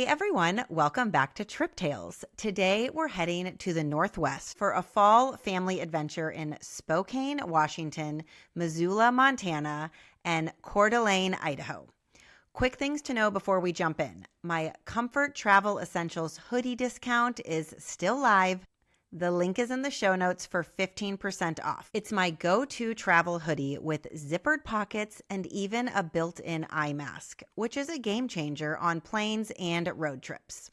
Hey everyone, welcome back to Trip Tales. Today we're heading to the Northwest for a fall family adventure in Spokane, Washington, Missoula, Montana, and Coeur d'Alene, Idaho. Quick things to know before we jump in. My Comfort Travel Essentials hoodie discount is still live. The link is in the show notes for 15% off. It's my go-to travel hoodie with zippered pockets and even a built-in eye mask, which is a game changer on planes and road trips.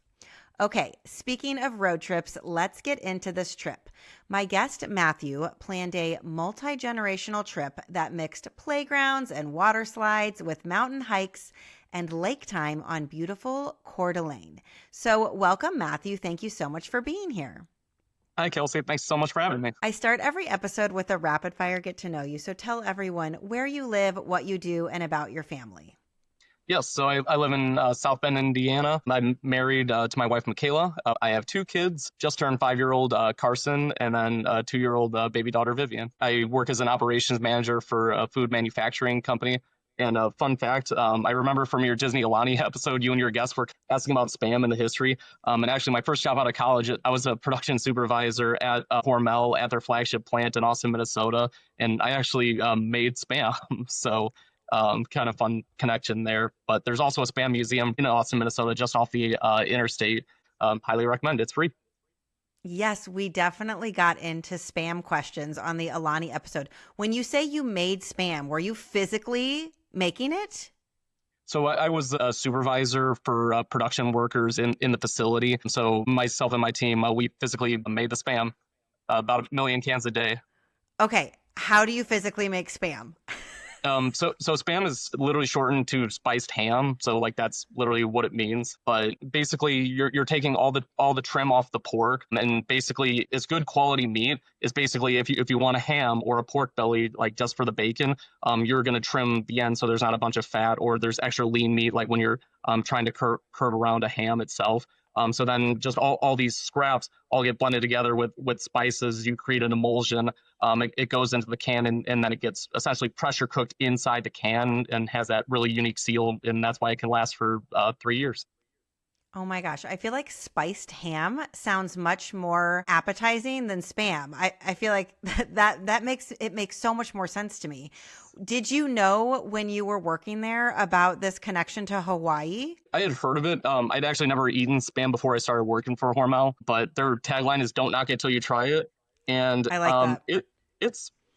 Okay, speaking of road trips, let's get into this trip. My guest, Matthew, planned a multi-generational trip that mixed playgrounds and water slides with mountain hikes and lake time on beautiful Coeur d'Alene. So welcome, Matthew. Thank you so much for being here. Hi, Kelsey. Thanks so much for having me. I start every episode with a rapid fire get to know you. So tell everyone where you live, what you do, and about your family. Yes, so I live in South Bend, Indiana. I'm married to my wife, Michaela. I have two kids, just turned 5-year-old Carson, and then a 2-year-old baby daughter, Vivian. I work as an operations manager for a food manufacturing company. And a fun fact, I remember from your Disney Alani episode, you and your guests were asking about Spam and the history. And actually, my first job out of college, I was a production supervisor at Hormel at their flagship plant in Austin, Minnesota. And I actually made Spam. So kind of fun connection there. But there's also a Spam museum in Austin, Minnesota, just off the interstate. Highly recommend. It's free. Yes, we definitely got into Spam questions on the Alani episode. When you say you made Spam, were you physically making it? So I was a supervisor for production workers in the facility. So myself and my team, we physically made the Spam, about 1 million cans a day. Okay, how do you physically make Spam? So Spam is literally shortened to spiced ham. So like that's literally what it means. But basically, you're taking all the trim off the pork, and basically, it's good quality meat. Is basically if you want a ham or a pork belly, like just for the bacon, you're gonna trim the end so there's not a bunch of fat, or there's extra lean meat, like when you're trying to curve around a ham itself. So then just all these scraps all get blended together with spices. You create an emulsion. It goes into the can, and then it gets essentially pressure cooked inside the can and has that really unique seal. And that's why it can last for 3 years. Oh my gosh, I feel like spiced ham sounds much more appetizing than Spam. I feel like that makes so much more sense to me. Did you know when you were working there about this connection to Hawaii? I had heard of it. I'd actually never eaten Spam before I started working for Hormel, but their tagline is "Don't knock it till you try it." And I like that.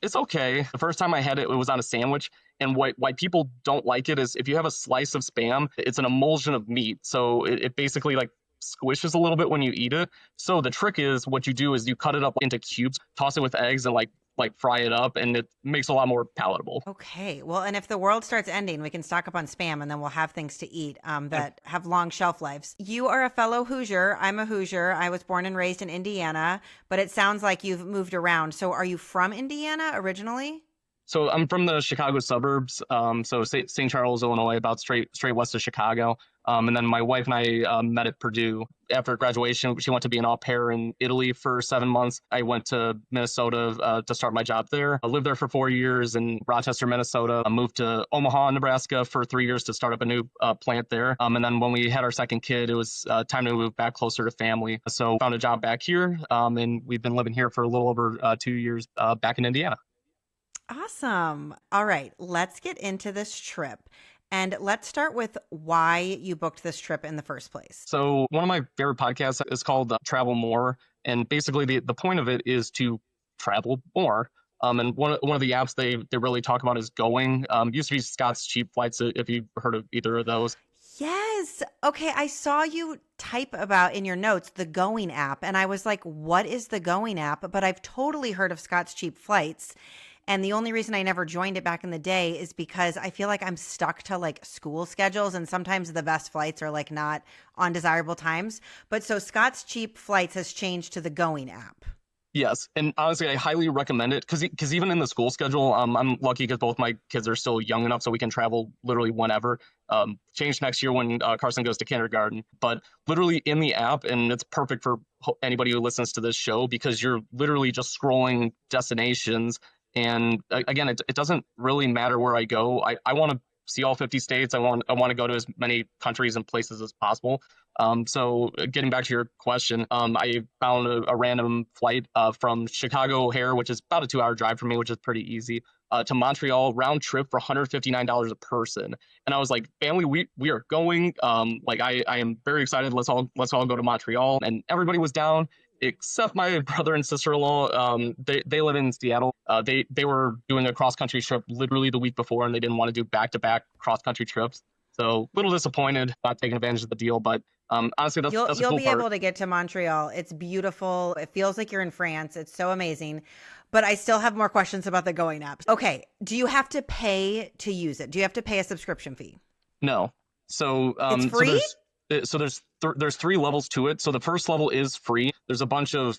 It's okay. The first time I had it, it was on a sandwich. And why people don't like it is if you have a slice of Spam, it's an emulsion of meat. So it basically like squishes a little bit when you eat it. So the trick is what you do is you cut it up into cubes, toss it with eggs, and like fry it up, and it makes it a lot more palatable. Okay. Well, and if the world starts ending, we can stock up on Spam and then we'll have things to eat that have long shelf lives. You are a fellow Hoosier. I'm a Hoosier. I was born and raised in Indiana, but it sounds like you've moved around. So are you from Indiana originally? So I'm from the Chicago suburbs, so St. Charles, Illinois, about straight west of Chicago. And then my wife and I met at Purdue. After graduation, she went to be an au pair in Italy for 7 months. I went to Minnesota to start my job there. I lived there for 4 years in Rochester, Minnesota. I moved to Omaha, Nebraska for 3 years to start up a new plant there. And then when we had our second kid, it was time to move back closer to family. So found a job back here, and we've been living here for a little over 2 years back in Indiana. Awesome. All right, let's get into this trip. And let's start with why you booked this trip in the first place. So one of my favorite podcasts is called Travel More. And basically the point of it is to travel more. And one of the apps they really talk about is Going. Used to be Scott's Cheap Flights, if you've heard of either of those. Yes. Okay. I saw you type about in your notes the Going app. And I was like, what is the Going app? But I've totally heard of Scott's Cheap Flights. And the only reason I never joined it back in the day is because I feel like I'm stuck to like school schedules, and sometimes the best flights are like not on desirable times. But so Scott's Cheap Flights has changed to the Going app. Yes, and honestly, I highly recommend it because even in the school schedule, I'm lucky because both my kids are still young enough so we can travel literally whenever. Change next year when Carson goes to kindergarten, but literally in the app, and it's perfect for anybody who listens to this show because you're literally just scrolling destinations. And again, it doesn't really matter where I go. I want to see all 50 states. I want to go to as many countries and places as possible. So getting back to your question, I found a random flight from Chicago O'Hare, which is about a 2 hour drive for me, which is pretty easy, to Montreal round trip for $159 a person. And I was like, family, we are going. Like I am very excited. Let's all go to Montreal. And everybody was down except my brother and sister-in-law. They live in Seattle. They were doing a cross-country trip literally the week before, and they didn't want to do back-to-back cross-country trips. So a little disappointed not taking advantage of the deal, but honestly, that's a You'll cool be part. able to get to Montreal. It's beautiful. It feels like you're in France. It's so amazing. But I still have more questions about the Going app. Okay, do you have to pay to use it? Do you have to pay a subscription fee? No. So It's free? There's three levels to it. So the first level is free. There's a bunch of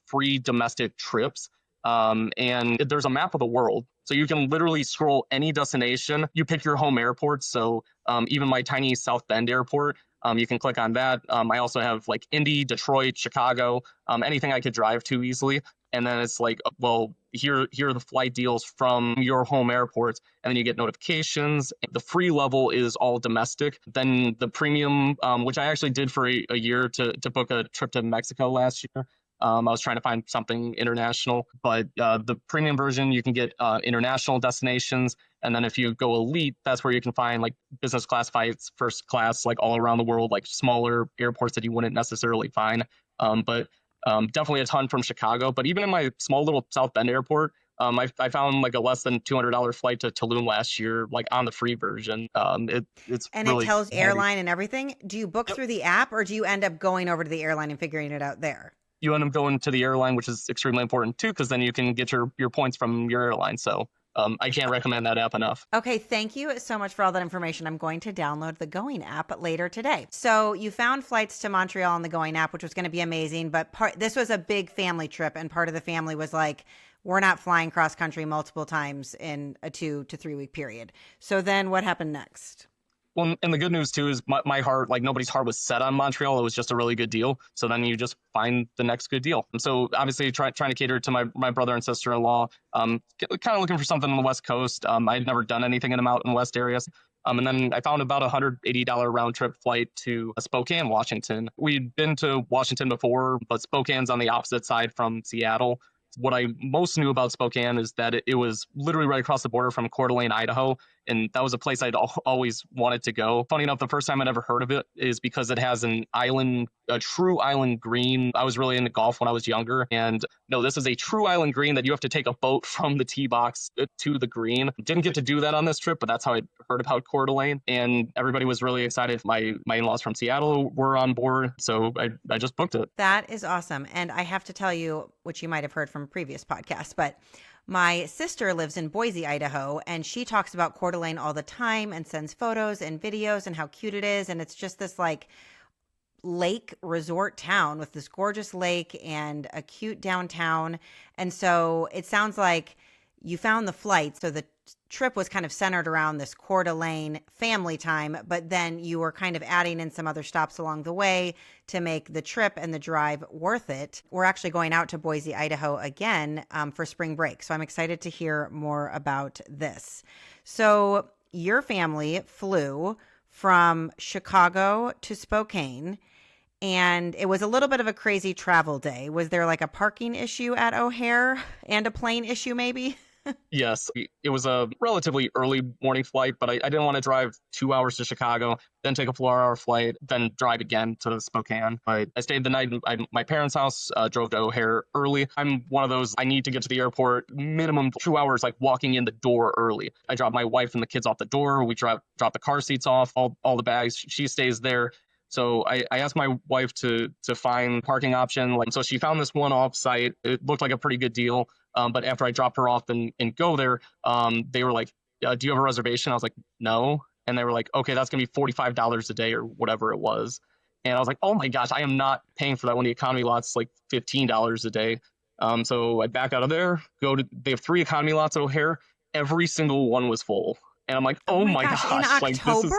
free domestic trips, and there's a map of the world. So you can literally scroll any destination. You pick your home airport. So even my tiny South Bend airport, you can click on that. I also have like Indy, Detroit, Chicago, anything I could drive to easily. And then it's like, well, here are the flight deals from your home airports, and then you get notifications. The free level is all domestic. Then the premium, which I actually did for a year to book a trip to Mexico last year. I was trying to find something international, but the premium version, you can get international destinations. And then if you go elite, that's where you can find like business class flights, first class, like all around the world, like smaller airports that you wouldn't necessarily find. But definitely a ton from Chicago. But even in my small little South Bend airport, I found like a less than $200 flight to Tulum last year, like on the free version. It's And really it tells handy. airline and everything. Do you book Yep. through the app, or do you end up going over to the airline and figuring it out there? You end up going to the airline, which is extremely important too, because then you can get your points from your airline. So I can't recommend that app enough. Okay, thank you so much for all that information. I'm going to download the Going app later today. So you found flights to Montreal on the Going app, which was going to be amazing, but this was a big family trip, and part of the family was like, we're not flying cross country multiple times in a 2 to 3 week period. So then what happened next? Well, and the good news too is my heart, like nobody's heart was set on Montreal. It was just a really good deal. So then you just find the next good deal. And so obviously trying to cater to my brother and sister-in-law, kind of looking for something on the West Coast. I'd never done anything in the Mountain West areas. And then I found about $180 round trip flight to Spokane, Washington. We'd been to Washington before, but Spokane's on the opposite side from Seattle. What I most knew about Spokane is that it was literally right across the border from Coeur d'Alene, Idaho, and that was a place I'd always wanted to go. Funny enough, the first time I'd ever heard of it is because it has a true island green. I was really into golf when I was younger, and no, this is a true island green that you have to take a boat from the tee box to the green. Didn't get to do that on this trip, but that's how I heard about Coeur d'Alene, and everybody was really excited. My in-laws from Seattle were on board, so I just booked it. That is awesome. And I have to tell you, which you might have heard from previous podcasts, but my sister lives in Boise, Idaho, and she talks about Coeur d'Alene all the time and sends photos and videos and how cute it is. And it's just this like lake resort town with this gorgeous lake and a cute downtown. And so it sounds like you found the flight. So the trip was kind of centered around this Coeur d'Alene family time, but then you were kind of adding in some other stops along the way to make the trip and the drive worth it. We're actually going out to Boise, Idaho again for spring break. So I'm excited to hear more about this. So your family flew from Chicago to Spokane, and it was a little bit of a crazy travel day. Was there like a parking issue at O'Hare and a plane issue maybe? Yes, it was a relatively early morning flight, but I didn't want to drive 2 hours to Chicago, then take a 4 hour flight, then drive again to Spokane. I stayed the night at my parents' house, drove to O'Hare early. I'm one of those, I need to get to the airport minimum 2 hours, like walking in the door early. I drop my wife and the kids off the door. We drop the car seats off, all the bags. She stays there. So I asked my wife to find parking option. Like, so she found this one off site. It looked like a pretty good deal. But after I dropped her off and go there, they were like, do you have a reservation? I was like, no. And they were like, okay, that's going to be $45 a day or whatever it was. And I was like, oh my gosh, I am not paying for that when the economy lot's like $15 a day. So I back out of there, they have 3 economy lots at O'Hare. Every single one was full. And I'm like, oh my gosh. In October? Like, this is,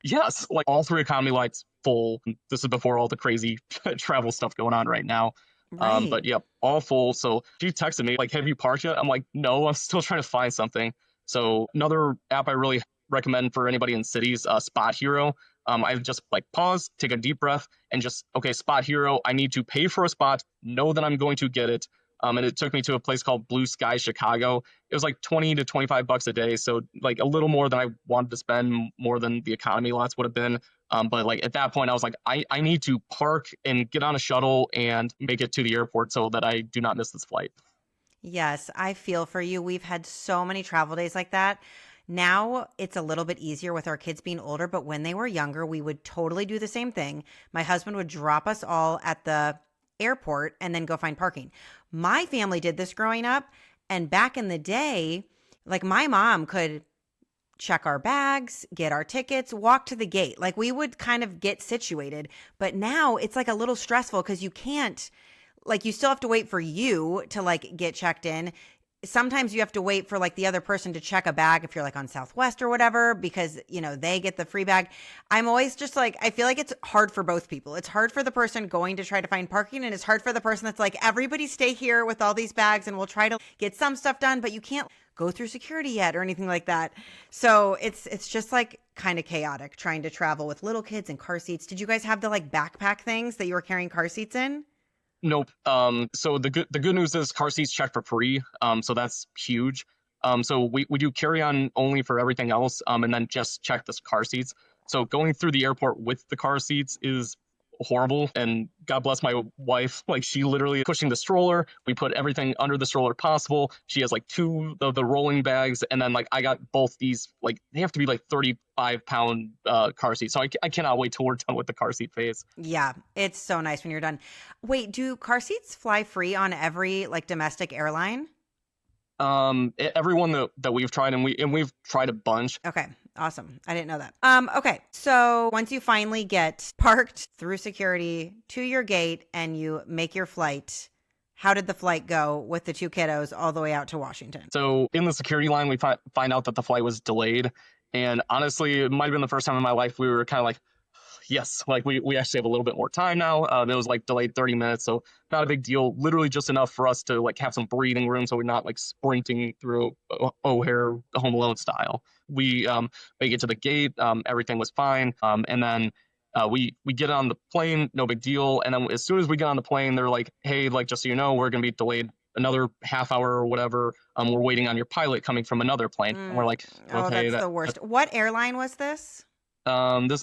yes, like all 3 economy lights full. This is before all the crazy travel stuff going on right now. Right. But yep, all full. So she texted me like, have you parked yet? I'm like, no, I'm still trying to find something. So another app I really recommend for anybody in cities, Spot Hero. I just like pause, take a deep breath, and just, okay, Spot Hero, I need to pay for a spot, know that I'm going to get it. And it took me to a place called Blue Sky Chicago. It was like 20 to 25 bucks a day, so like a little more than I wanted to spend, more than the economy lots would have been. But like at that point, I was like, I need to park and get on a shuttle and make it to the airport so that I do not miss this flight. Yes, I feel for you. We've had so many travel days like that. Now it's a little bit easier with our kids being older, but when they were younger, we would totally do the same thing. My husband would drop us all at the airport and then go find parking. My family did this growing up, and back in the day, like my mom could check our bags, get our tickets, walk to the gate. Like we would kind of get situated, but now it's like a little stressful because you can't, like you still have to wait for you to like get checked in. Sometimes you have to wait for like the other person to check a bag if you're like on Southwest or whatever, because you know they get the free bag. I'm always just like, I feel like it's hard for both people. It's hard for the person going to try to find parking, and it's hard for the person that's like, everybody stay here with all these bags and we'll try to get some stuff done, but you can't go through security yet or anything like that. So it's just like kind of chaotic trying to travel with little kids and car seats. Did you guys have the like backpack things that you were carrying car seats in? Nope. So the good news is car seats check for free. So that's huge. So we do carry on only for everything else. And then just check the car seats. So going through the airport with the car seats is horrible. And God bless my wife. Like she literally pushing the stroller. We put everything under the stroller possible. She has like two of the rolling bags, and then like I got both these. Like they have to be like 35-pound car seats. So I cannot wait till we're done with the car seat phase. Yeah, it's so nice when you're done. Wait, do car seats fly free on every like domestic airline? Everyone that we've tried, and we've tried a bunch. Okay, awesome. I didn't know that. Okay. So once you finally get parked through security to your gate and you make your flight, how did the flight go with the two kiddos all the way out to Washington? So in the security line, we find out that the flight was delayed, and honestly, it might have been the first time in my life we were kind of like, yes, like we actually have a little bit more time now. It was like delayed 30 minutes, so not a big deal. Literally just enough for us to like have some breathing room, so we're not like sprinting through O'Hare Home Alone style. We make it to the gate. Everything was fine, and then we get on the plane, no big deal. And then as soon as we get on the plane, they're like, hey, like just so you know, we're gonna be delayed another half hour or whatever. We're waiting on your pilot coming from another plane, and we're like, Oh, okay, that's the worst. What airline was this?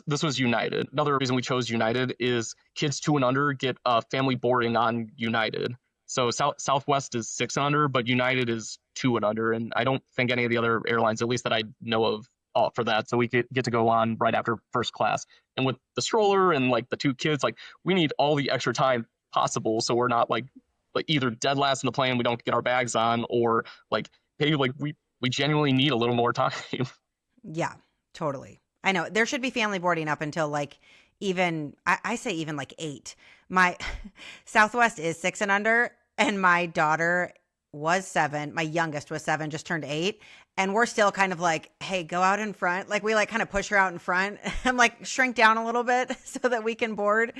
This was United. Another reason we chose United is kids 2 and under get family boarding on United. So Southwest is 6 and under, but United is 2 and under, and I don't think any of the other airlines, at least that I know of, offer that. So we get to go on right after first class. And with the stroller and like the 2 kids, like we need all the extra time possible, so we're not like either dead last in the plane, we don't get our bags on, or like hey, like we genuinely need a little more time. Yeah, totally. I know there should be family boarding up until like even I say even like 8. My Southwest is 6 and under, and my daughter was 7. My youngest was 7, just turned 8, and we're still kind of like, hey, go out in front. Like we like kind of push her out in front. I'm like shrink down a little bit so that we can board.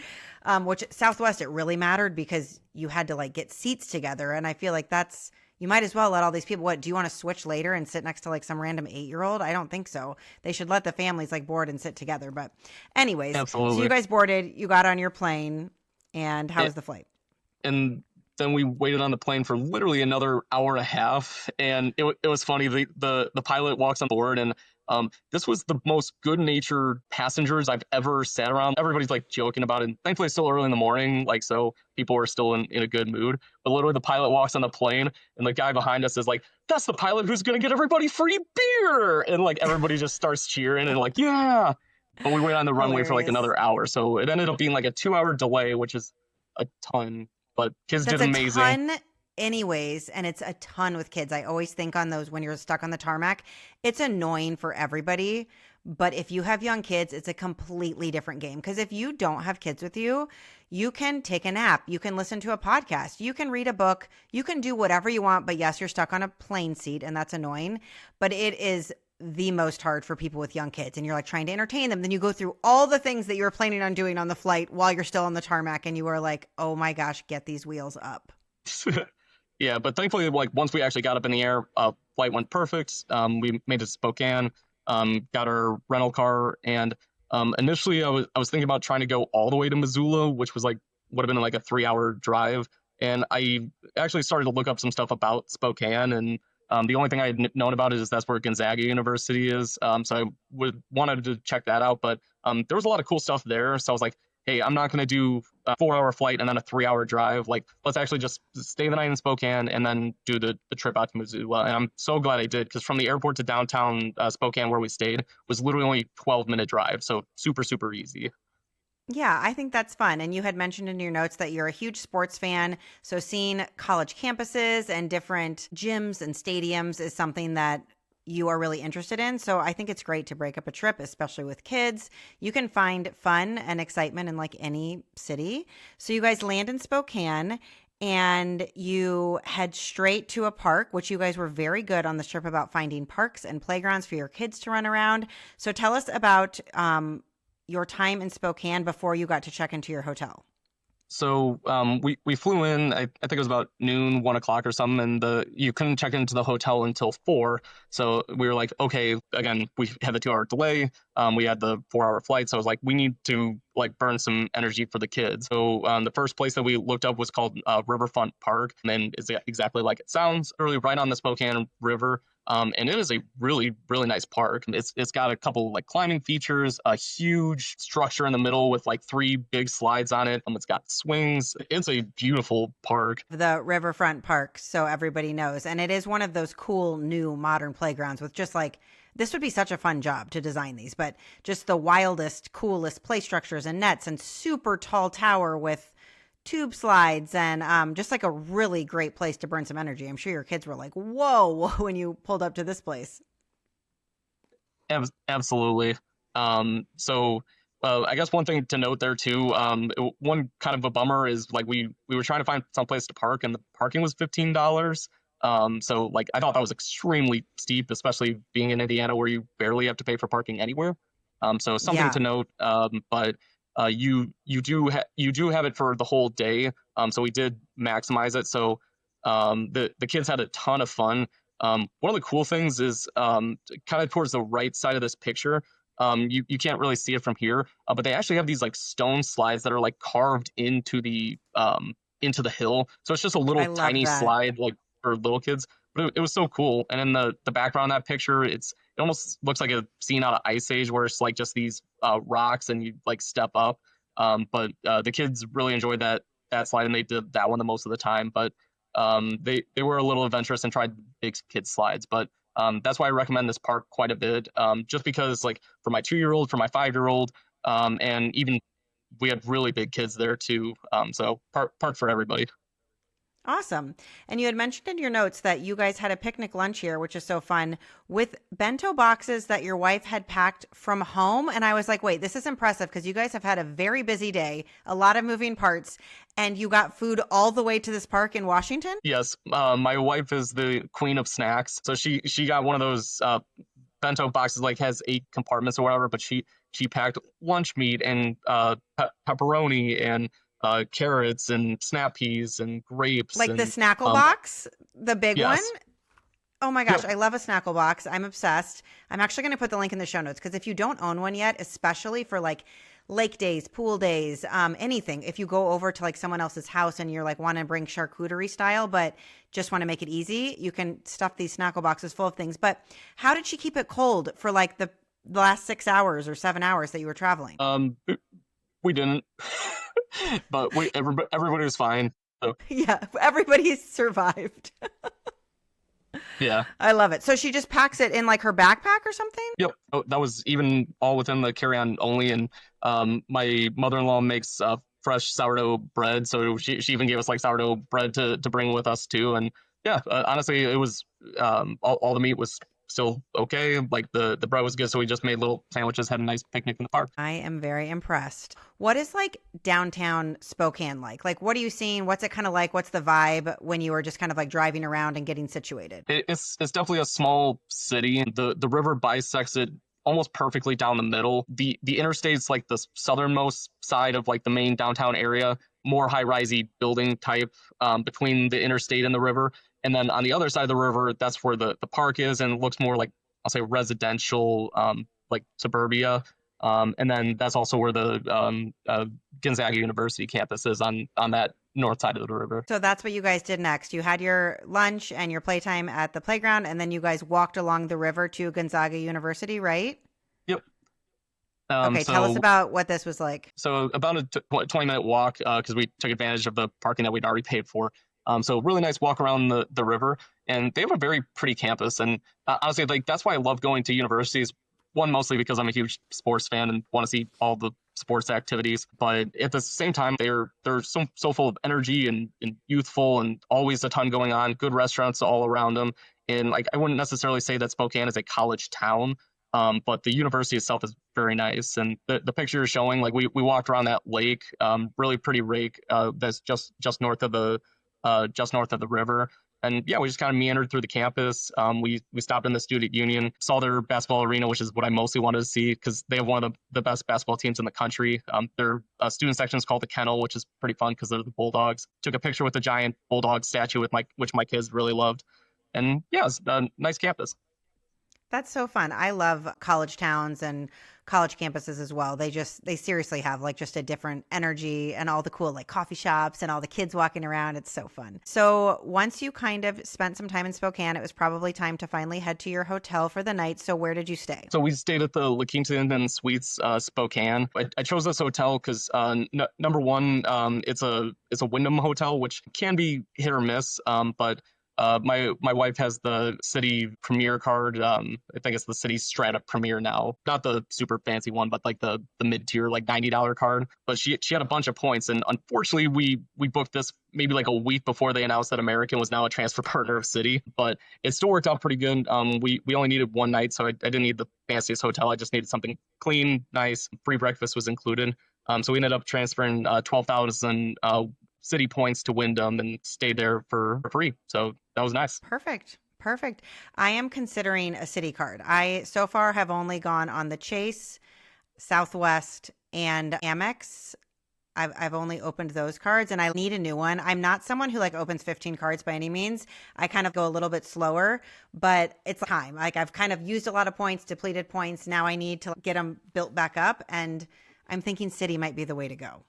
Which Southwest it really mattered because you had to like get seats together, and I feel like that's. You might as well let all these people, what, do you want to switch later and sit next to like some random 8-year-old? I don't think so. They should let the families like board and sit together. But anyways, Absolutely. So you guys boarded, you got on your plane, and how was the flight? And then we waited on the plane for literally another hour and a half. And it was funny. The pilot walks on board, and this was the most good-natured passengers I've ever sat around. Everybody's like joking about it. And thankfully, it's still early in the morning, like so people are still in a good mood. But literally, the pilot walks on the plane, and the guy behind us is like, "That's the pilot who's gonna get everybody free beer!" And like everybody just starts cheering and like, "Yeah!" But we went on the runway for like another hour, so it ended up being like a 2-hour delay, which is a ton. But kids did amazing. That's a ton anyways, and it's a ton with kids. I always think on those when you're stuck on the tarmac, it's annoying for everybody. But if you have young kids, it's a completely different game. Because if you don't have kids with you, you can take a nap. You can listen to a podcast. You can read a book. You can do whatever you want. But yes, you're stuck on a plane seat, and that's annoying. But it is the most hard for people with young kids, and you're like trying to entertain them. Then you go through all the things that you were planning on doing on the flight while you're still on the tarmac, and you are like, oh my gosh, get these wheels up. Yeah, but thankfully, like once we actually got up in the air, flight went perfect. We made it to Spokane. got our rental car, and initially I was thinking about trying to go all the way to Missoula, which was like would have been like a 3 hour drive. And I actually started to look up some stuff about Spokane, and the only thing I had known about is that's where Gonzaga University is. So I wanted to check that out, but there was a lot of cool stuff there. So I was like, hey, I'm not going to do a 4 hour flight and then a 3 hour drive. Like, let's actually just stay the night in Spokane and then do the trip out to Missoula. And I'm so glad I did, because from the airport to downtown Spokane, where we stayed, was literally only 12-minute drive. So super, super easy. Yeah, I think that's fun. And you had mentioned in your notes that you're a huge sports fan. So seeing college campuses and different gyms and stadiums is something that you are really interested in. So I think it's great to break up a trip, especially with kids. You can find fun and excitement in like any city. So you guys land in Spokane and you head straight to a park, which you guys were very good on this trip about finding parks and playgrounds for your kids to run around. So tell us about your time in Spokane before you got to check into your hotel. So we flew in. I think it was about noon, 1 o'clock or something, and the you couldn't check into the hotel until 4. So we were like, okay, again, we had the 2 hour delay. We had the 4 hour flight, so I was like, we need to like burn some energy for the kids. So the first place that we looked up was called Riverfront Park, and it's exactly like it sounds, really right on the Spokane River. And it is a really, really nice park. It's got a couple like climbing features, a huge structure in the middle with like 3 big slides on it. It's got swings. It's a beautiful park. The Riverfront Park, so everybody knows. And it is one of those cool new modern playgrounds with just like, this would be such a fun job to design these, but just the wildest, coolest play structures and nets and super tall tower with tube slides and just like a really great place to burn some energy. I'm sure your kids were like, whoa, when you pulled up to this place. Absolutely. So I guess one thing to note there too, one kind of a bummer is like we were trying to find some place to park, and the parking was $15. So like I thought that was extremely steep, especially being in Indiana where you barely have to pay for parking anywhere. So something Yeah. to note. But you do have it for the whole day. So we did maximize it. So the kids had a ton of fun. One of the cool things is kind of towards the right side of this picture. You can't really see it from here, but they actually have these like stone slides that are like carved into the hill. So it's just a I little love tiny that. slide like for little kids. But it was so cool. And in the background of that picture, it almost looks like a scene out of Ice Age, where it's like just these rocks and you like step up. But the kids really enjoyed that slide, and they did that one the most of the time. But they were a little adventurous and tried big kid slides. But that's why I recommend this park quite a bit. Just because like for my 2 year old, for my 5 year old, and even we had really big kids there too. So park for everybody. Awesome. And you had mentioned in your notes that you guys had a picnic lunch here, which is so fun, with bento boxes that your wife had packed from home. And I was like, wait, this is impressive because you guys have had a very busy day, a lot of moving parts, and you got food all the way to this park in Washington? Yes, my wife is the queen of snacks, so she got one of those bento boxes, like has 8 compartments or whatever. But she packed lunch meat and pepperoni and carrots and snap peas and grapes Like the and snackle um box, the big one? yes, Oh my gosh, yep, I love a snackle box. I'm obsessed. I'm actually going to put the link in the show notes because if you don't own one yet, especially for like lake days, pool days, anything, if you go over to like someone else's house and you're like want to bring charcuterie style, but just want to make it easy, you can stuff these snackle boxes full of things. But how did she keep it cold for like the last 6 hours or 7 hours that you were traveling? we didn't, but everybody was fine. So Yeah, everybody survived. yeah. I love it. So she just packs it in like her backpack or something? Yep. Oh, that was even all within the carry-on only. And my mother-in-law makes fresh sourdough bread, so she even gave us like sourdough bread to bring with us too. And yeah, honestly, it was all the meat was still okay. Like the bread was good, so we just made little sandwiches, had a nice picnic in the park. I am very impressed. What is like downtown Spokane like? Like, what are you seeing? What's it kind of like? What's the vibe when you were just kind of like driving around and getting situated? It's definitely a small city. The river bisects it almost perfectly down the middle. The interstate's like the southernmost side of like the main downtown area, more high-risey building type between the interstate and the river. And then on the other side of the river, that's where the park is, and it looks more like I'll say residential, like suburbia. And then that's also where the Gonzaga University campus is on that north side of the river. So that's what you guys did next. You had your lunch and your playtime at the playground, and then you guys walked along the river to Gonzaga University, right? Yep. Okay, tell us about what this was like. So about a 20-minute walk because we took advantage of the parking that we'd already paid for. So really nice walk around the river, and they have a very pretty campus. And honestly, like that's why I love going to universities. One, mostly because I'm a huge sports fan and want to see all the sports activities, but at the same time, they're so full of energy and youthful, and always a ton going on. Good restaurants all around them, and like I wouldn't necessarily say that Spokane is a college town. But the university itself is very nice, and the picture you're showing, like we walked around that lake, really pretty lake that's just north of the river. And yeah, we just kind of meandered through the campus. We stopped in the student union, saw their basketball arena, which is what I mostly wanted to see because they have one of the best basketball teams in the country. Their student section is called the Kennel, which is pretty fun because they're the Bulldogs. Took a picture with the giant Bulldog statue which my kids really loved. And yeah, it's a nice campus. That's so fun. I love college towns and college campuses as well. They seriously have like just a different energy and all the cool like coffee shops and all the kids walking around. It's so fun. So once you kind of spent some time in Spokane, it was probably time to finally head to your hotel for the night. So where did you stay? So we stayed at the La Quinta and Suites, Spokane. I chose this hotel because number one, it's a Wyndham hotel, which can be hit or miss. But my wife has the Citi Premier card. I think it's the Citi Strata Premier now, not the super fancy one, but like the mid tier, like $90 card. But she had a bunch of points, and unfortunately, we booked this maybe like a week before they announced that American was now a transfer partner of Citi. But it still worked out pretty good. We only needed one night, so I didn't need the fanciest hotel. I just needed something clean, nice. Free breakfast was included. So we ended up transferring 12,000 Citi points to Wyndham and stayed there for free. So that was nice. Perfect. I am considering a Citi card. I so far have only gone on the Chase, Southwest, and Amex. I've only opened those cards, and I need a new one. I'm not someone who like opens 15 cards by any means. I kind of go a little bit slower, but it's time. Like I've kind of used a lot of points, depleted points. Now I need to get them built back up, and I'm thinking Citi might be the way to go.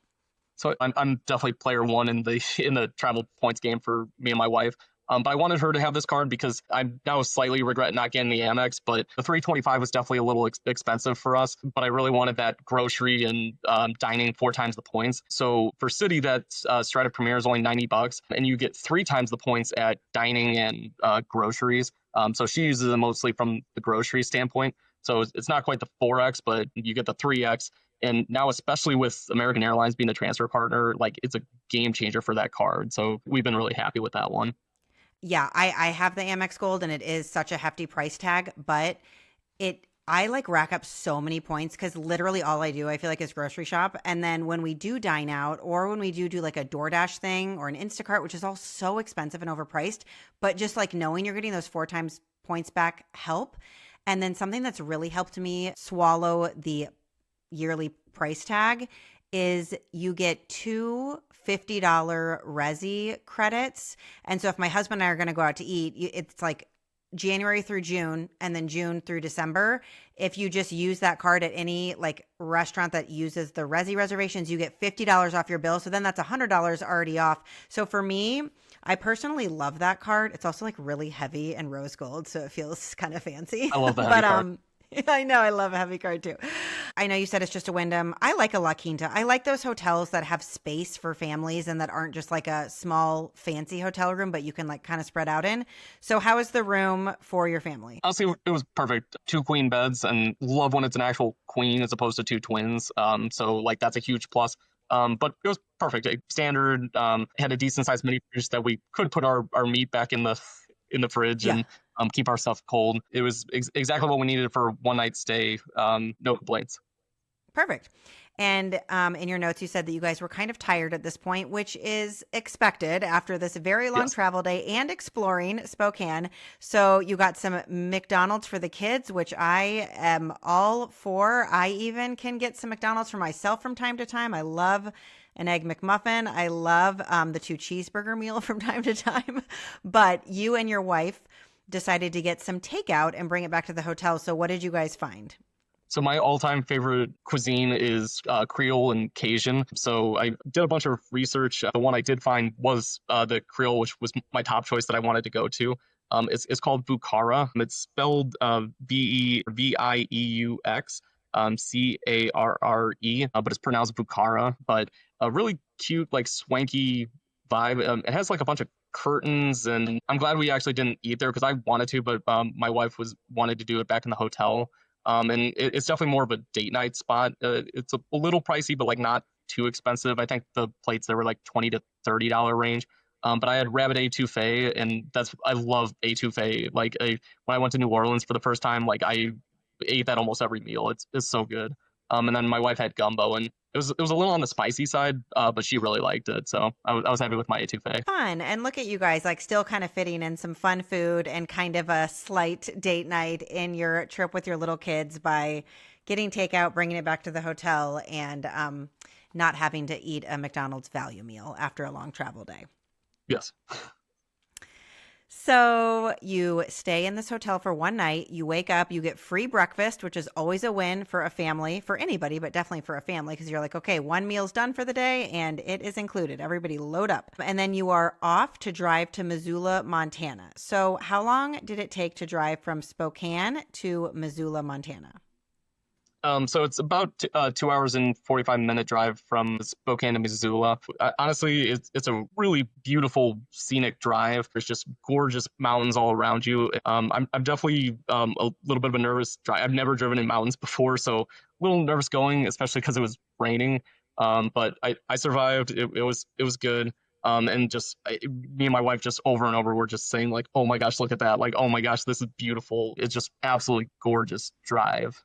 So I'm definitely player one in the travel points game for me and my wife. But I wanted her to have this card because I now slightly regret not getting the Amex, but the 325 was definitely a little expensive for us, but I really wanted that grocery and dining 4 times the points. So for Citi, that Strata Premier is only $90, and you get 3 times the points at dining and groceries. So she uses it mostly from the grocery standpoint. So it's not quite the 4X, but you get the 3X. And now, especially with American Airlines being the transfer partner, like it's a game changer for that card. So we've been really happy with that one. Yeah, I have the Amex Gold, and it is such a hefty price tag, but I like rack up so many points because literally all I do, I feel like, is grocery shop. And then when we do dine out, or when we do like a DoorDash thing or an Instacart, which is all so expensive and overpriced, but just like knowing you're getting those 4 times points back help. And then something that's really helped me swallow the yearly price tag is you get two $50 Resi credits. And so if my husband and I are going to go out to eat, it's like January through June and then June through December. If you just use that card at any like restaurant that uses the Resi reservations, you get $50 off your bill. So then that's $100 already off. So for me, I personally love that card. It's also like really heavy and rose gold, so it feels kind of fancy. I love the heavy card. I know. I love a heavy card too. I know you said it's just a Wyndham. I like a La Quinta. I like those hotels that have space for families and that aren't just like a small fancy hotel room, but you can like kind of spread out in. So how is the room for your family? Honestly, it was perfect. 2 queen beds, and love when it's an actual queen as opposed to 2 twins. So like that's a huge plus. But it was perfect. Standard, had a decent sized mini fridge that we could put our meat back in the fridge. Yeah. And keep our stuff cold. It was exactly what we needed for one night stay. No complaints. Perfect. And in your notes, you said that you guys were kind of tired at this point, which is expected after this very long travel day and exploring Spokane. So you got some McDonald's for the kids, which I am all for. I even can get some McDonald's for myself from time to time. I love an Egg McMuffin. I love the 2 cheeseburger meal from time to time. But you and your wife decided to get some takeout and bring it back to the hotel. So what did you guys find? So my all-time favorite cuisine is Creole and Cajun. So I did a bunch of research. The one I did find was the Creole, which was my top choice that I wanted to go to. It's called Vieuxcarre. It's spelled Vieux, Carre, but it's pronounced Vieuxcarre. But a really cute, like swanky vibe. It has like a bunch of curtains, and I'm glad we actually didn't eat there because I wanted to, but my wife was wanted to do it back in the hotel. And it's definitely more of a date night spot. It's a little pricey, but like not too expensive. I think the plates there were like $20 to $30 range. But I had rabbit etouffee, and I love etouffee. When I went to New Orleans for the first time, like I ate that almost every meal. It's so good. And then my wife had gumbo, and it was a little on the spicy side, but she really liked it. So I was happy with my etouffee. Fun. And look at you guys, like still kind of fitting in some fun food and kind of a slight date night in your trip with your little kids by getting takeout, bringing it back to the hotel, and not having to eat a McDonald's value meal after a long travel day. Yes. So you stay in this hotel for one night, you wake up, you get free breakfast, which is always a win for a family, for anybody, but definitely for a family, because you're like, okay, one meal's done for the day and it is included. Everybody load up. And then you are off to drive to Missoula, Montana. So how long did it take to drive from Spokane to Missoula, Montana? So it's about 2 hours and 45-minute drive from Spokane to Missoula. Honestly, it's a really beautiful scenic drive. There's just gorgeous mountains all around you. I'm definitely a little bit of a nervous drive. I've never driven in mountains before, so a little nervous going, especially because it was raining. But I survived. It was good. And me and my wife just over and over were just saying like, oh my gosh, look at that! Like, oh my gosh, this is beautiful. It's just absolutely gorgeous drive.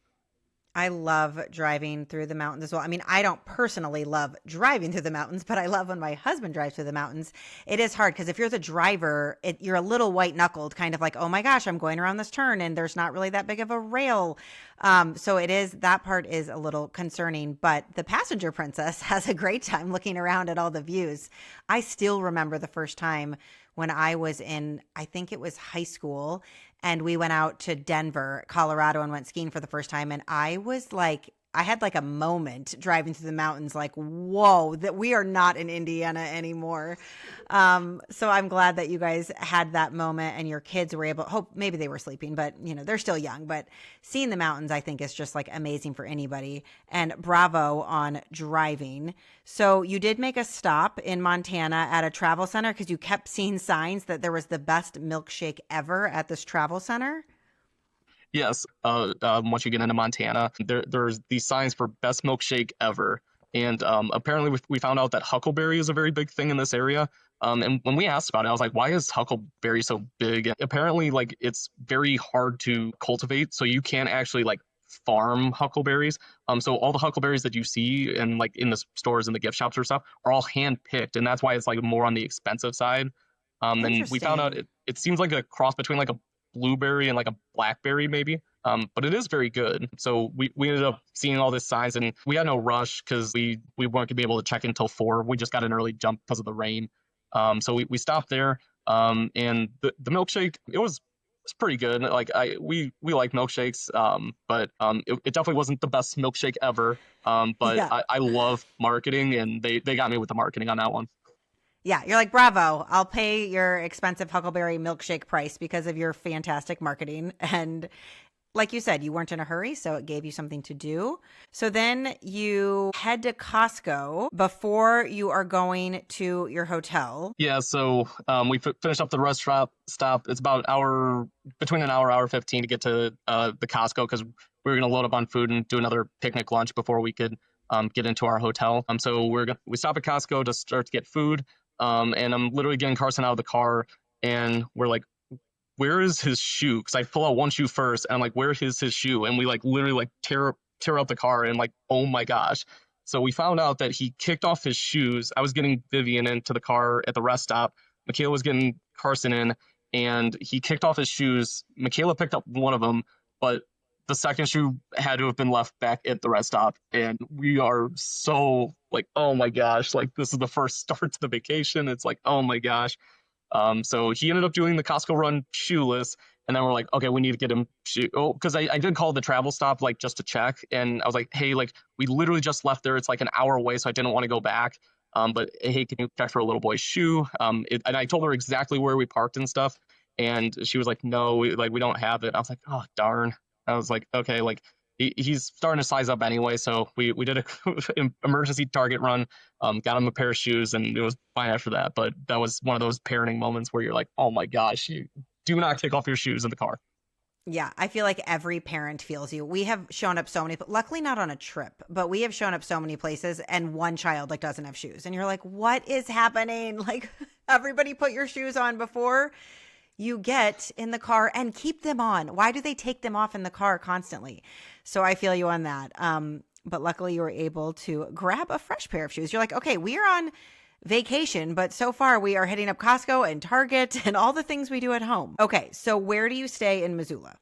I love driving through the mountains as well. I mean, I don't personally love driving through the mountains, but I love when my husband drives through the mountains. It is hard because if you're the driver, you're a little white knuckled, kind of like, oh my gosh, I'm going around this turn and there's not really that big of a rail. So that part is a little concerning, but the passenger princess has a great time looking around at all the views. I still remember the first time when I was in, I think it was high school, and we went out to Denver, Colorado, and went skiing for the first time. And I had like a moment driving through the mountains, like, whoa, that we are not in Indiana anymore. So I'm glad that you guys had that moment and your kids were able, hope maybe they were sleeping, but they're still young, but seeing the mountains, I think is just like amazing for anybody, and bravo on driving. So you did make a stop in Montana at a travel center because you kept seeing signs that there was the best milkshake ever at this travel center. Yes, once you get into Montana, there's these signs for best milkshake ever. And apparently we found out that Huckleberry is a very big thing in this area. And when we asked about it, I was like, why is Huckleberry so big? And apparently, like, it's very hard to cultivate, so you can't actually like farm huckleberries. So all the huckleberries that you see in like in the stores and the gift shops or stuff are all hand picked, and that's why it's like more on the expensive side. And we found out Interesting. it seems like a cross between like a blueberry and like a blackberry maybe. But it is very good. So we ended up seeing all these signs, and we had no rush because we weren't gonna be able to check in until 4. We just got an early jump because of the rain. So we stopped there. And the milkshake, it's pretty good. Like we like milkshakes. But it definitely wasn't the best milkshake ever. But Yeah. I love marketing, and they got me with the marketing on that one. Yeah, you're like, bravo. I'll pay your expensive Huckleberry milkshake price because of your fantastic marketing. And like you said, you weren't in a hurry, so it gave you something to do. So then you head to Costco before you are going to your hotel. Yeah, so we finished up the restaurant stop. It's about between an hour, hour 15 to get to the Costco because we were going to load up on food and do another picnic lunch before we could get into our hotel. So we stop at Costco to start to get food. And I'm literally getting Carson out of the car, and we're like, where is his shoe? Because I pull out one shoe first, and I'm like, where is his shoe? And we like literally like tear up the car, and like, oh my gosh. So we found out that he kicked off his shoes. I was getting Vivian into the car at the rest stop. Michaela was getting Carson in, and he kicked off his shoes. Michaela picked up one of them, but the second shoe had to have been left back at the rest stop. And we are so like, oh my gosh, like this is the first start to the vacation. It's like, oh my gosh. So he ended up doing the Costco run shoeless. And then we're like, okay, we need to get him Oh, because I did call the travel stop like just to check. And I was like, hey, like we literally just left there. It's like an hour away, so I didn't want to go back. But hey, can you check for a little boy's shoe? And I told her exactly where we parked and stuff. And she was like, no, we don't have it. I was like, oh darn. I was like, okay, like he's starting to size up anyway. So we did a emergency Target run, got him a pair of shoes, and it was fine after that. But that was one of those parenting moments where you're like, oh my gosh, you do not take off your shoes in the car. Yeah, I feel like every parent feels you. We have shown up so many, but luckily not on a trip, but we have shown up so many places and one child like doesn't have shoes. And you're like, what is happening? Like everybody put your shoes on before you get in the car and keep them on. Why do they take them off in the car constantly? So I feel you on that. But luckily you were able to grab a fresh pair of shoes. You're like, okay, we are on vacation, but so far we are hitting up Costco and Target and all the things we do at home. Okay, so where do you stay in Missoula?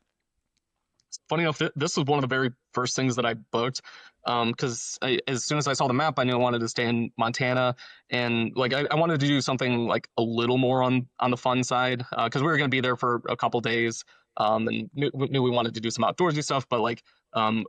Funny enough, this was one of the very first things that I booked, because as soon as I saw the map, I knew I wanted to stay in Montana, and like I wanted to do something like a little more on the fun side, because we were going to be there for a couple days, and knew we wanted to do some outdoorsy stuff, but like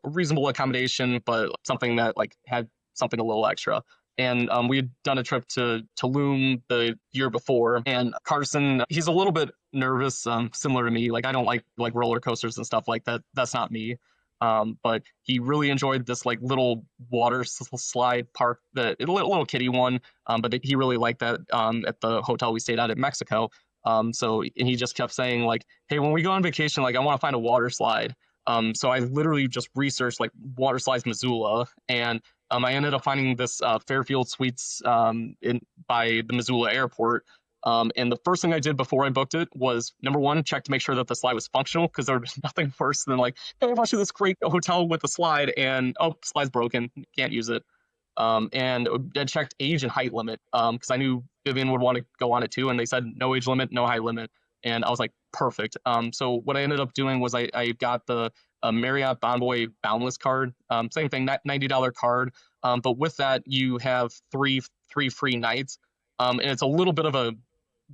reasonable accommodation, but something that like had something a little extra. And we had done a trip to Tulum the year before, and Carson, he's a little bit nervous, similar to me. Like I don't like roller coasters and stuff like that. That's not me. But he really enjoyed this like little water slide park, that a little kiddie one. But he really liked that at the hotel we stayed at in Mexico. So and he just kept saying like, hey, when we go on vacation, like I want to find a water slide. So I literally just researched like water slides Missoula, and I ended up finding this Fairfield Suites by the Missoula airport. And the first thing I did before I booked it was, number one, check to make sure that the slide was functional, because there was nothing worse than like, hey, I went to this great hotel with a slide and oh, slide's broken, can't use it. And I checked age and height limit, because I knew Vivian would want to go on it too, and they said no age limit, no height limit, and I was like, perfect. So what I ended up doing was I got the Marriott Bonvoy Boundless card, same thing, $90 card, but with that you have three free nights, and it's a little bit of a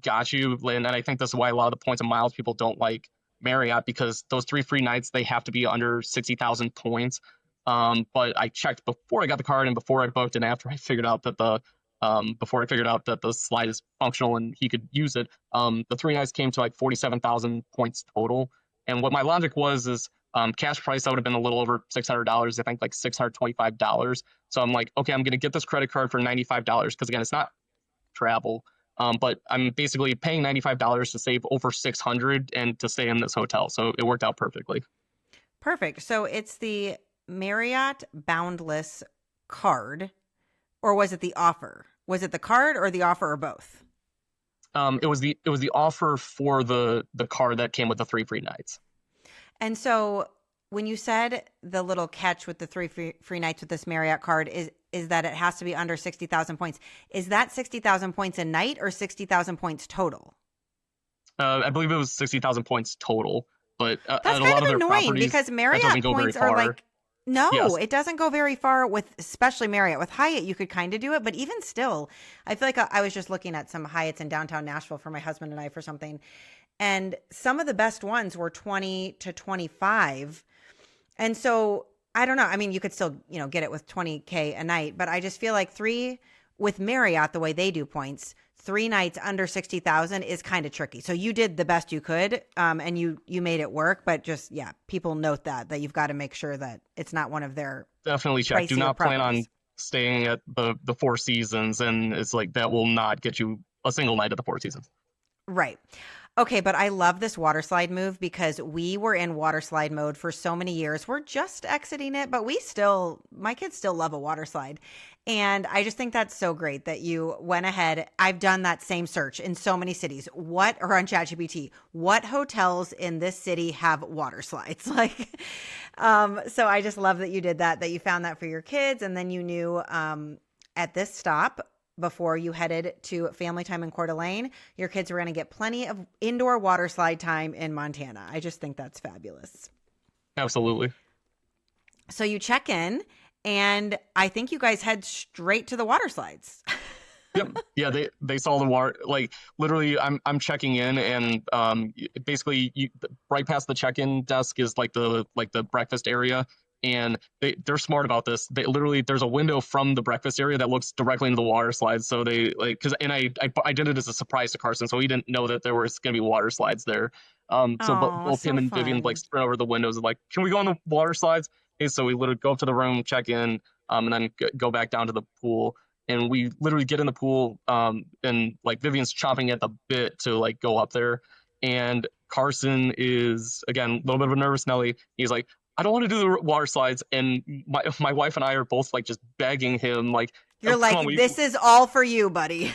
got you, and I think that's why a lot of the points and miles people don't like Marriott, because those 3 free nights they have to be under 60,000 points. But I checked before I got the card and before I booked, and after I figured out that the slide is functional and he could use it, the 3 nights came to like 47,000 points total. And what my logic was is, cash price that would have been a little over $600, I think like $625. So I'm like, okay, I'm gonna get this credit card for $95, because again, it's not travel. But I'm basically paying $95 to save over 600 and to stay in this hotel. So it worked out perfectly. Perfect. So it's the Marriott Boundless card, or was it the offer? Was it the card or the offer, or both? It was the offer for the card that came with the 3 free nights. And so when you said the little catch with the three free nights with this Marriott card is that it has to be under 60,000 points. Is that 60,000 points a night or 60,000 points total? I believe it was 60,000 points total, but That's at a kind lot of of their annoying properties, because that Marriott doesn't go very points are far. like, no, Yes, it doesn't go very far with, especially Marriott. With Hyatt, you could kind of do it, but even still, I feel like I was just looking at some Hyatts in downtown Nashville for my husband and I for something. And some of the best ones were 20 to 25. And so I don't know. I mean, you could still, get it with 20K a night, but I just feel like with Marriott, the way they do points, 3 nights under 60,000 is kind of tricky. So you did the best you could, and you made it work. But just, yeah, people note that you've got to make sure that it's not one of their definitely check. Do pricier not plan on properties. staying at the Four Seasons, and it's like that will not get you a single night at the Four Seasons. Right. Okay, but I love this water slide move because we were in water slide mode for so many years. We're just exiting it, but my kids still love a water slide. And I just think that's so great that you went ahead. I've done that same search in so many cities. Or on ChatGPT, what hotels in this city have water slides? So I just love that you did that you found that for your kids. And then you knew at this stop, before you headed to family time in Coeur d'Alene, your kids were going to get plenty of indoor water slide time in Montana. I just think that's fabulous. Absolutely. So you check in, and I think you guys head straight to the water slides. Yep. Yeah, they saw the water. Like literally, I'm checking in, and basically, right past the check-in desk is like the breakfast area, and they're smart about this. They literally there's a window from the breakfast area that looks directly into the water slides. So they like because and I did it as a surprise to Carson, so he didn't know that there was gonna be water slides there. So Oh, both him so and Vivian like fun. sprint over the windows and like, can we go on the water slides? Okay, so we literally go up to the room, check in, and then go back down to the pool, and we literally get in the pool, and like Vivian's chomping at the bit to like go up there, and Carson is again a little bit of a nervous Nelly. He's like, I don't want to do the water slides, and my wife and I are both like just begging him like, You're come on, like, we this is all for you, buddy. yeah,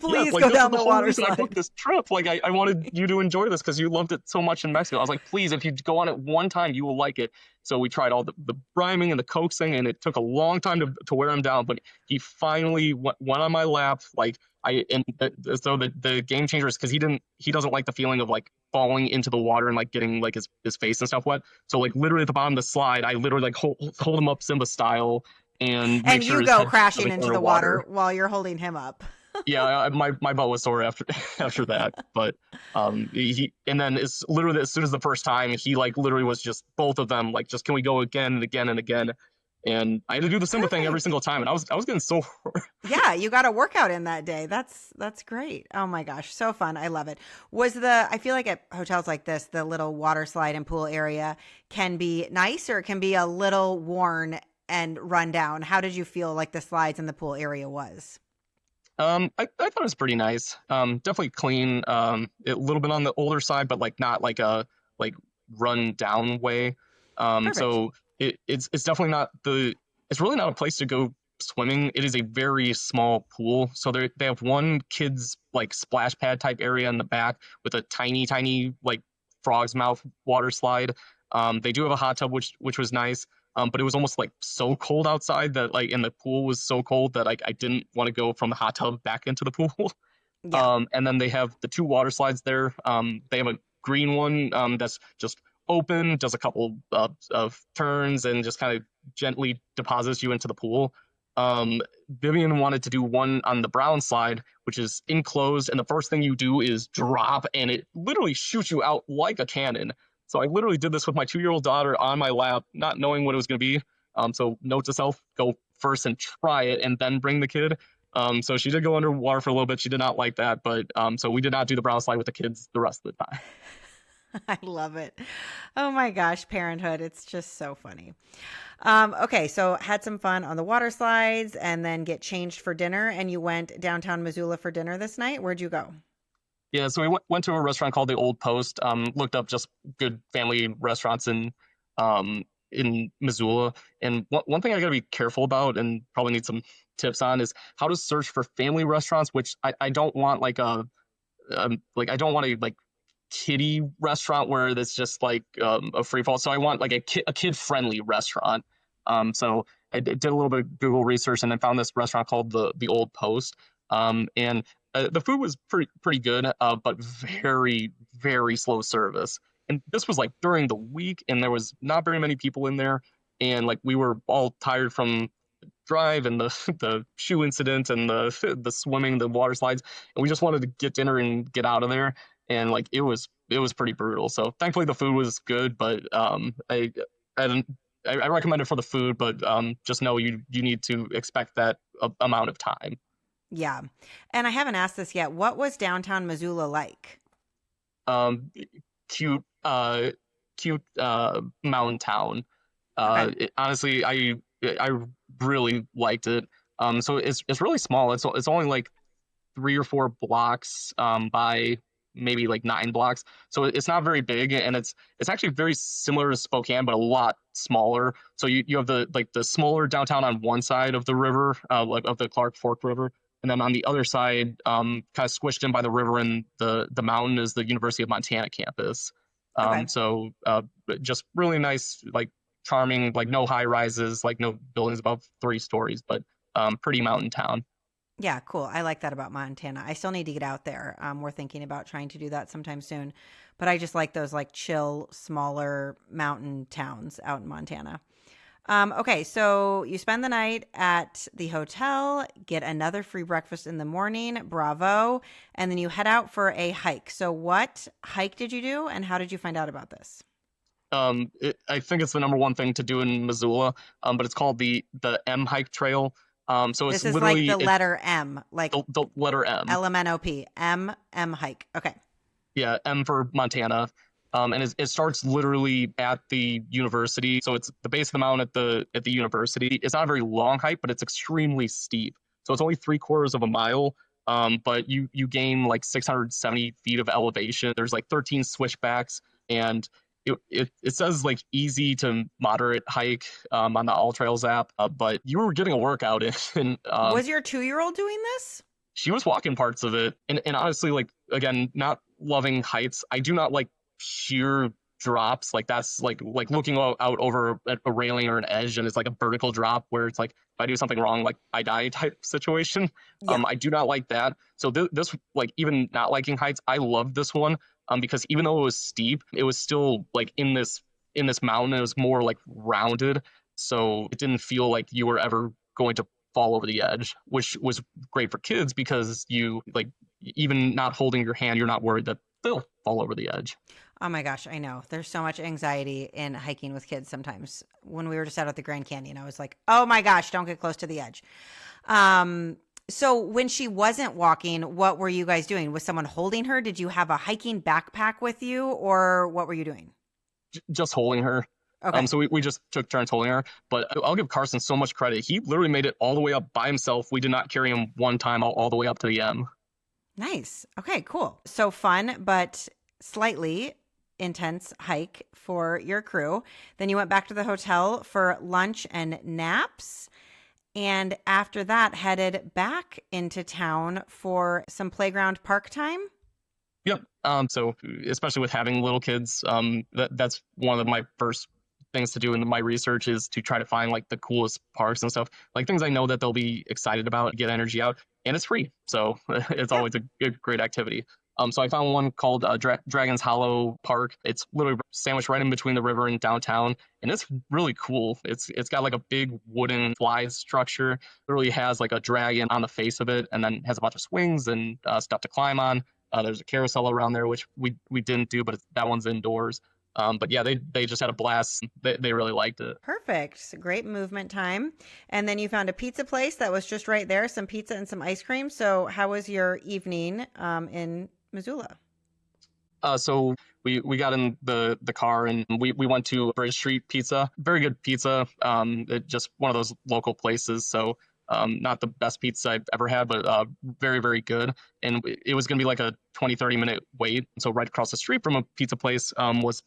Please like go this is down the the whole water reason I booked slide. this trip. Like I wanted you to enjoy this because you loved it so much in Mexico. I was like, please, if you go on it one time, you will like it. So we tried all the priming and the coaxing, and it took a long time to wear him down. But he finally went on my lap. Like so the game changer is because he doesn't like the feeling of like falling into the water and like getting like his face and stuff wet. So like literally at the bottom of the slide, I literally like hold him up Simba style and make And sure you his go head crashing doesn't go into the water underwater. while you're holding him up. Yeah, my butt was sore after after that. But he and then it's literally as soon as the first time he like literally was just both of them like just can we go again and again and again, and I had to do the Simba thing every Perfect. single time, and I was getting sore. Yeah, you got a workout in that day. That's great. Oh my gosh, so fun. I love it. I feel like at hotels like this, the little water slide and pool area can be nice or it can be a little worn and run down. How did you feel like the slides in the pool area was? I thought it was pretty nice. Definitely clean. A little bit on the older side, but like not like a like run down way. Perfect. So it's definitely not the. It's really not a place to go swimming. It is a very small pool. So they have one kids like splash pad type area in the back with a tiny like frog's mouth water slide. They do have a hot tub which was nice. But it was almost like so cold outside that like, and the pool was so cold that like I didn't want to go from the hot tub back into the pool. Yeah. And then they have the two water slides there. They have a green one that's just open, does a couple of turns, and just kind of gently deposits you into the pool. Vivian wanted to do one on the brown slide, which is enclosed, and the first thing you do is drop, and it literally shoots you out like a cannon. So I literally did this with my 2 year old daughter on my lap, not knowing what it was going to be. So note to self: go first and try it, and then bring the kid. So she did go underwater for a little bit. She did not like that, but so we did not do the brown slide with the kids the rest of the time. I love it. Oh my gosh, parenthood. It's just so funny. Okay, so had some fun on the water slides and then get changed for dinner. And you went downtown Missoula for dinner this night. Where'd you go? Yeah, so we went to a restaurant called the Old Post. Looked up just good family restaurants in Missoula. And one thing I got to be careful about and probably need some tips on is how to search for family restaurants. Which I don't want like I don't want a like kiddie restaurant where it's just like a free fall. So I want like a kid friendly restaurant. So I did a little bit of Google research and then found this restaurant called the Old Post. And the food was pretty good, but very slow service. And this was like during the week, and there was not very many people in there, and like we were all tired from the drive and the the shoe incident and the swimming, the water slides, and we just wanted to get dinner and get out of there. And like it was pretty brutal. So thankfully the food was good, but I didn't. I recommend it for the food, but just know you need to expect that amount of time. Yeah. And I haven't asked this yet. What was downtown Missoula like? um cute cute mountain town. Okay. Honestly, I really liked it. So it's really small. It's only like 3 or 4 blocks by maybe like 9 blocks. So it's not very big, and it's actually very similar to Spokane, but a lot smaller. So you have the like the smaller downtown on one side of the river, like of the Clark Fork River, and then on the other side, kind of squished in by the river and the mountain is the University of Montana campus. Okay. So just really nice, like charming, like no high rises, like no buildings above 3 stories, but pretty mountain town. Yeah, cool. I like that about Montana. I still need to get out there. We're thinking about trying to do that sometime soon. But I just like those like chill, smaller mountain towns out in Montana. Okay, so you spend the night at the hotel, get another free breakfast in the morning, bravo, and then you head out for a hike. So what hike did you do and how did you find out about this? I think it's the number one thing to do in Missoula, but it's called the M Hike Trail. So it's This is like literally the it's letter M, like the letter M. LMNOP, M hike. Okay. Yeah, M for Montana. And it starts literally at the university. So it's the base of the mountain at the university. It's not a very long hike, but it's extremely steep. So it's only 3/4 of a mile. But you gain like 670 feet of elevation. There's like 13 switchbacks, and it says like easy to moderate hike on the All Trails app. But you were getting a workout in, and Was your 2-year-old doing this? she was walking parts of it. And honestly, like again, not loving heights. I do not like sheer drops. Like that's like looking out over a railing or an edge, and it's like a vertical drop where it's like if I do something wrong, like I die type situation. Yeah. I do not like that. So this like even not liking heights, I love this one. Because even though it was steep, it was still like in this mountain. It was more like rounded, so it didn't feel like you were ever going to fall over the edge, which was great for kids because you like even not holding your hand, you're not worried that they'll fall over the edge. Oh my gosh, I know. There's so much anxiety in hiking with kids sometimes. When we were just out at the Grand Canyon, I was like, oh my gosh, don't get close to the edge. So when she wasn't walking, what were you guys doing? Was someone holding her? Did you have a hiking backpack with you, or what were you doing? Just holding her. Okay. So we just took turns holding her. But I'll give Carson so much credit. He literally made it all the way up by himself. We did not carry him one time all the way up to the M. Nice. Okay, cool. So fun, but slightly intense hike for your crew. Then you went back to the hotel for lunch and naps. And after that, headed back into town for some playground park time. Yep. So especially with having little kids, that's one of my first things to do in my research is to try to find like the coolest parks and stuff, like things I know that they'll be excited about, get energy out, and it's free. So it's Yeah. always a great activity. So I found one called Dragon's Hollow Park. It's literally sandwiched right in between the river and downtown, and it's really cool. It's got like a big wooden fly structure. Literally has like a dragon on the face of it, and then has a bunch of swings and stuff to climb on. There's a carousel around there, which we didn't do, but that one's indoors. But yeah, they just had a blast. They really liked it. Perfect. Great movement time. And then you found a pizza place that was just right there, some pizza and some ice cream. So how was your evening in Missoula? So we got in the car and we went to Bridge Street Pizza. Very good pizza. Just one of those local places. So not the best pizza I've ever had, but very, very good. And it was going to be like a 20-30 minute wait. So right across the street from a pizza place was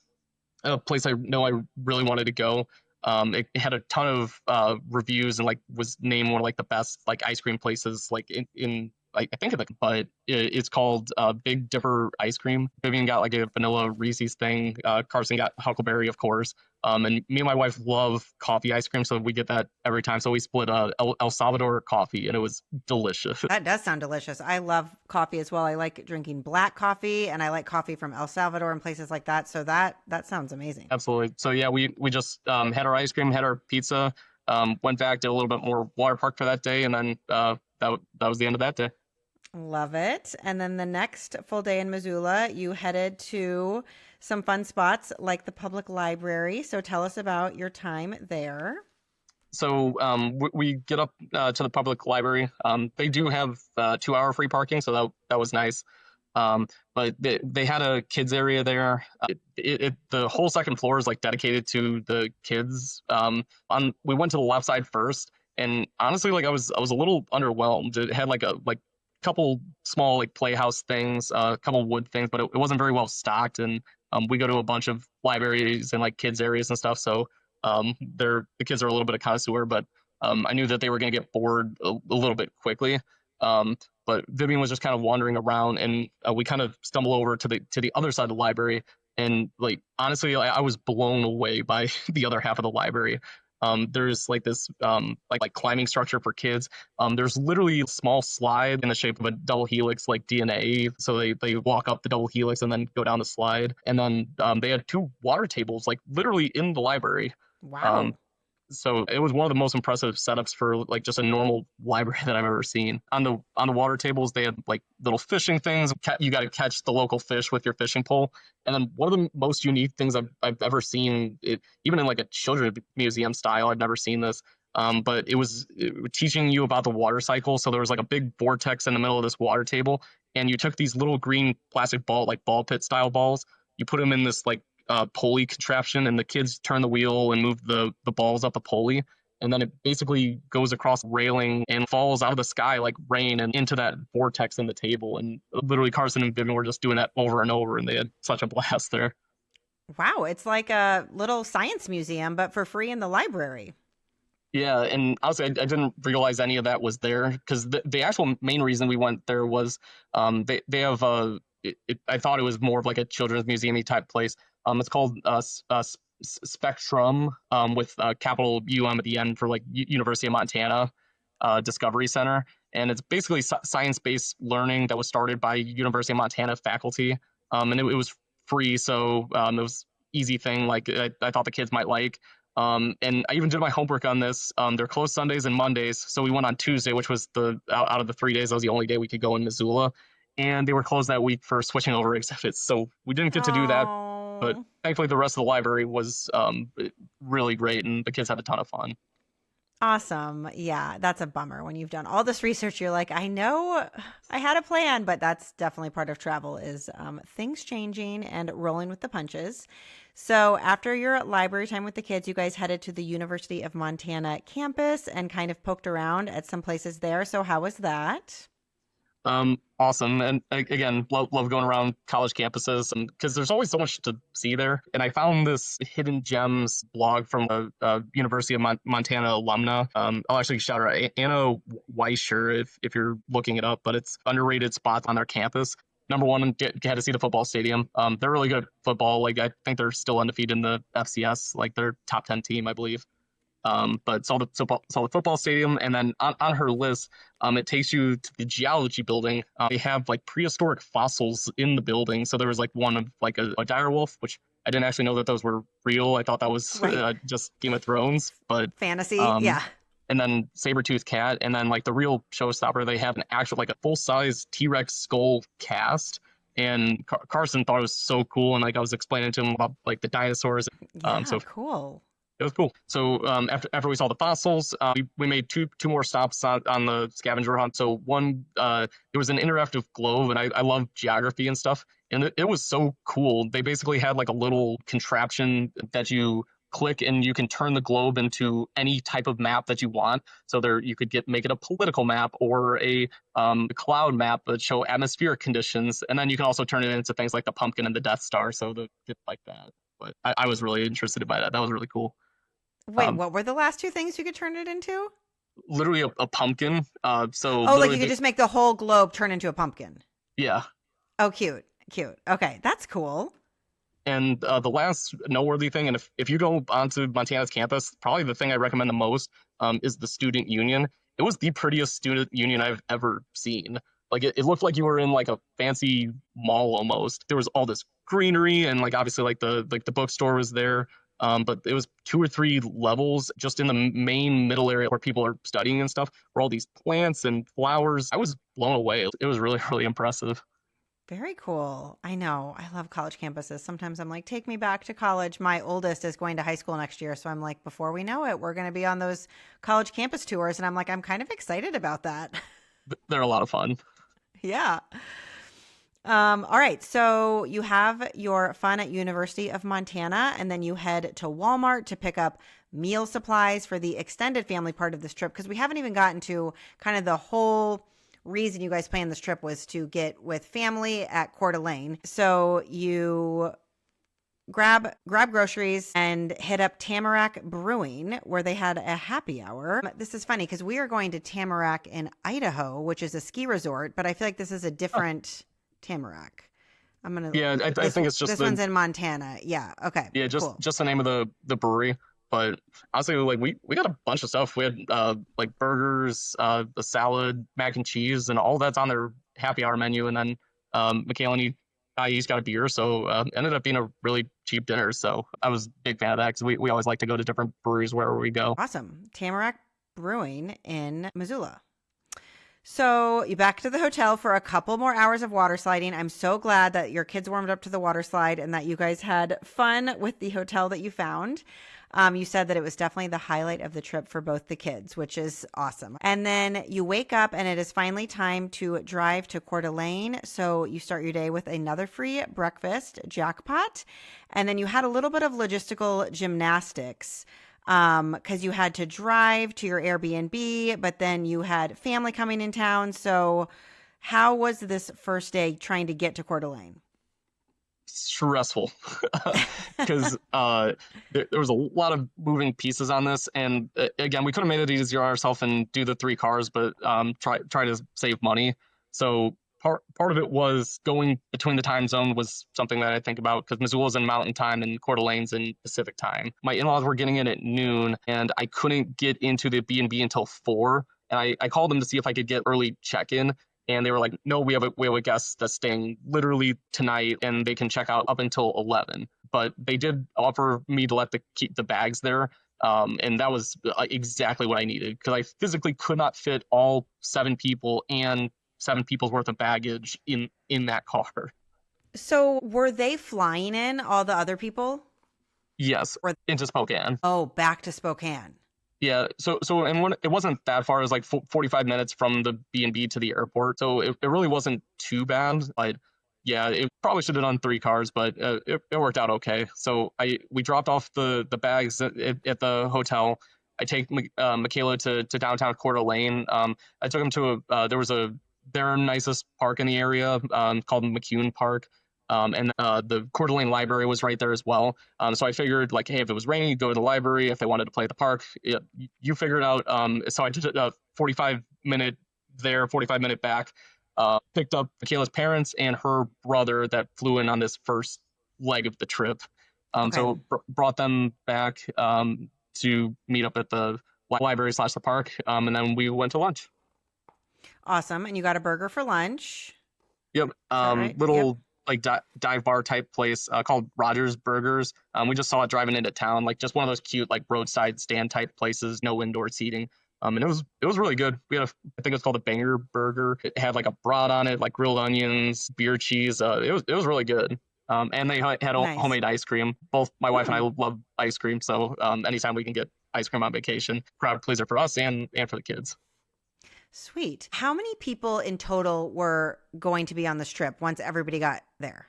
a place I know I really wanted to go. It had a ton of reviews and like was named one of like the best like ice cream places like in I think of it, but it's called Big Dipper Ice Cream. Vivian got like a vanilla Reese's thing. Carson got Huckleberry, of course. And me and my wife love coffee ice cream, so we get that every time. So we split El Salvador coffee, and it was delicious. That does sound delicious. I love coffee as well. I like drinking black coffee and I like coffee from El Salvador and places like that. So that sounds amazing. Absolutely. So yeah, we just had our ice cream, had our pizza, went back, did a little bit more water park for that day, and then that was the end of that day. Love it. And then the next full day in Missoula, you headed to some fun spots like the public library. So tell us about your time there. So we get up to the public library. They do have 2 hour free parking, so that was nice. But they had a kids area there. The whole second floor is like dedicated to the kids. We went to the left side first, and honestly, like I was a little underwhelmed. It had like a couple small like playhouse things, a couple wood things, but it wasn't very well stocked. And we go to a bunch of libraries and like kids areas and stuff, so the kids are a little bit of connoisseur, but I knew that they were going to get bored a little bit quickly. But Vivian was just kind of wandering around, and we kind of stumbled over to the other side of the library, and like honestly, I was blown away by the other half of the library. There's like this like climbing structure for kids. There's literally a small slide in the shape of a double helix like DNA. So they walk up the double helix and then go down the slide. And then they had 2 water tables like literally in the library. Wow. So it was one of the most impressive setups for like just a normal library that I've ever seen. On the water tables, they had like little fishing things. You got to catch the local fish with your fishing pole. And then one of the most unique things I've ever seen, even in like a children's museum style, I've never seen this. But it was teaching you about the water cycle. So there was like a big vortex in the middle of this water table, and you took these little green plastic like ball pit style balls. You put them in this like pulley contraption, and the kids turn the wheel and move the balls up the pulley, and then it basically goes across railing and falls out of the sky like rain and into that vortex in the table. And literally Carson and Vivian were just doing that over and over, and they had such a blast there. Wow, it's like a little science museum, but for free in the library. Yeah, and honestly, I didn't realize any of that was there because the actual main reason we went there was they have I thought it was more of like a children's museum type place. It's called Spectrum, with capital UM at the end for like University of Montana Discovery Center, and it's basically science based learning that was started by University of Montana faculty, and it was free, so it was easy thing like I thought the kids might like. And I even did my homework on this. They're closed Sundays and Mondays, so we went on Tuesday, which was the out of the 3 days, that was the only day we could go in Missoula, and they were closed that week for switching over exhibits, so we didn't get to do that. But Oh, thankfully, the rest of the library was really great, and the kids had a ton of fun. awesome. Yeah, that's a bummer when you've done all this research. You're like, I know I had a plan, but that's definitely part of travel is things changing and rolling with the punches. So after your library time with the kids, you guys headed to the University of Montana campus and kind of poked around at some places there. So how was that? Awesome. And again, love going around college campuses, and because there's always so much to see there. And I found this hidden gems blog from a University of Montana alumna. I'll actually shout her out, Anna Weischer, if you're looking it up, but it's underrated spots on their campus. Number one, get to see the football stadium. They're really good at football. Like I think they're still undefeated in the FCS. Like they're top 10 team, I believe. But saw the football stadium, and then on her list, it takes you to the geology building. They have like prehistoric fossils in the building. So there was like one of like a dire wolf, which I didn't actually know that those were real. I thought that was Right. just Game of Thrones, but Fantasy. um, Yeah. and then saber-toothed cat, and then like the real showstopper, they have an actual like a full-size T-Rex skull cast. And Carson thought it was so cool, and like I was explaining to him about like the dinosaurs. Yeah. So Cool. it was cool. So after we saw the fossils, we made two more stops on the scavenger hunt. So one, there was an interactive globe, and I love geography and stuff, and it was so cool. They basically had like a little contraption that you click, and you can turn the globe into any type of map that you want. So there you could make it a political map or a cloud map that show atmospheric conditions, and then you can also turn it into things like the pumpkin and the Death Star. So like that. But I was really interested by that. That was really cool. Wait, Um, what were the last two things you could turn it into? Literally a pumpkin. So Oh, like literally, you could just make the whole globe turn into a pumpkin. yeah. Oh, cute. Cute. Okay, that's cool. And the last noteworthy thing, and if you go onto Montana's campus, probably the thing I recommend the most is the student union. It was the prettiest student union I've ever seen. Like it looked like you were in like a fancy mall almost. There was all this greenery, and like obviously like the bookstore was there. But it was two or three levels just in the main middle area where people are studying and stuff, where all these plants and flowers. I was blown away. It was really, really impressive. Very cool. I know. I love college campuses. Sometimes I'm like, take me back to college. My oldest is going to high school next year. So I'm like, before we know it, we're going to be on those college campus tours. And I'm like, I'm kind of excited about that. They're a lot of fun. Yeah. All right. So you have your fun at University of Montana, and then you head to Walmart to pick up meal supplies for the extended family part of this trip, because we haven't even gotten to kind of the whole reason you guys planned this trip was to get with family at Coeur d'Alene. So you grab groceries and hit up Tamarack Brewing, where they had a happy hour. This is funny because we are going to Tamarack in Idaho, which is a ski resort, but I feel like this is a different Tamarack. I'm gonna. Yeah, I think it's just this one's in Montana. Yeah. Okay. yeah, Cool. just the name of the brewery. But honestly, like we got a bunch of stuff. We had like burgers, a salad, mac and cheese, and all that's on their happy hour menu. And then Michaela and He's got a beer, so ended up being a really cheap dinner. So I was a big fan of that because we always like to go to different breweries wherever we go. Awesome. Tamarack Brewing in Missoula. So you back to the hotel for a couple more hours of water sliding. I'm so glad that your kids warmed up to the water slide and that you guys had fun with the hotel that you found. You said that it was definitely the highlight of the trip for both the kids, which is awesome. And then you wake up and it is finally time to drive to Coeur d'Alene. So you start your day with another free breakfast, jackpot. And then you had a little bit of logistical gymnastics because you had to drive to your Airbnb, but then you had family coming in town. So how was this first day trying to get to Coeur d'Alene? Stressful because there was a lot of moving pieces on this, and again, we could have made it easier on ourselves and do the 3 cars, but try to save money. So part of it was going between the time zone was something that I think about because Missoula's in Mountain Time and Coeur d'Alene's in Pacific Time. My in-laws were getting in at noon, and I couldn't get into the B&B until 4. And I called them to see if I could get early check-in. And they were like, no, we have a guest that's staying literally tonight and they can check out up until 11. But they did offer me to keep the bags there. And that was exactly what I needed because I physically could not fit all 7 people and 7 people's worth of baggage in that car. So were they flying in, all the other people? Yes, into Spokane. Oh, back to Spokane. Yeah, so and when it wasn't that far, it was like 45 minutes from the B&B to the airport, so it really wasn't too bad. Like, yeah, it probably should have done 3 cars, but it worked out okay. So we dropped off the bags at the hotel. I take Michaela to downtown Coeur d'Alene. I took him to there was their nicest park in the area called McCune Park. And the Coeur d'Alene library was right there as well. So I figured, like, hey, if it was raining, go to the library. If they wanted to play at the park, you figure it out. So I did a 45-minute there, 45-minute back. Picked up Michaela's parents and her brother that flew in on this first leg of the trip. Okay. So brought them back to meet up at the library / the park. And then we went to lunch. Awesome. And you got a burger for lunch. Yep. Right? Little... Yep. like dive bar type place called Rogers Burgers. We just saw it driving into town, like just one of those cute like roadside stand type places, no indoor seating. And it was really good. We had I think it's called a banger burger. It had like a brat on it, like grilled onions, beer cheese. It was really good. And they had Nice. homemade ice cream. Both my wife and I love ice cream, so anytime we can get ice cream on vacation, crowd pleaser for us and for the kids. Sweet. How many people in total were going to be on this trip once everybody got there?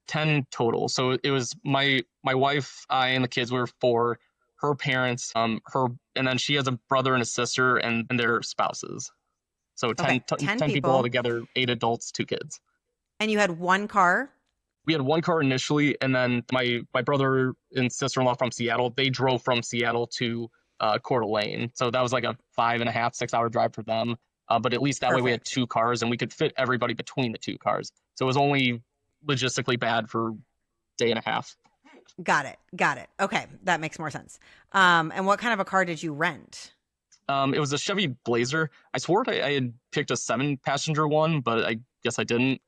10 total. So it was my wife, I, and the kids were 4. Her parents, and then she has a brother and a sister and their spouses. So 10 people altogether, 8 adults, 2 kids. And you had 1 car? We had 1 car initially, and then my brother and sister-in-law from Seattle, they drove from Seattle to Coeur d'Alene. So that was like a 5.5, 6-hour drive for them. But at least that way we had 2 cars and we could fit everybody between the 2 cars. So it was only logistically bad for a day and a half. Got it. Okay. That makes more sense. And what kind of a car did you rent? It was a Chevy Blazer. I swore I had picked a 7-passenger one, but I guess I didn't.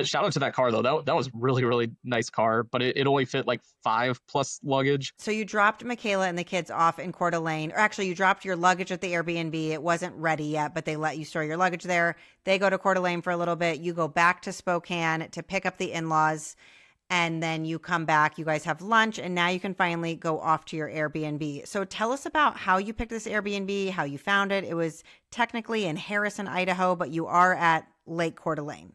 Shout out to that car, though. That was really, really nice car, but it only fit like 5 plus luggage. So you dropped Michaela and the kids off in Coeur d'Alene, or actually you dropped your luggage at the Airbnb. It wasn't ready yet, but they let you store your luggage there. They go to Coeur d'Alene for a little bit. You go back to Spokane to pick up the in-laws, and then you come back. You guys have lunch, and now you can finally go off to your Airbnb. So tell us about how you picked this Airbnb, how you found it. It was technically in Harrison, Idaho, but you are at Lake Coeur d'Alene.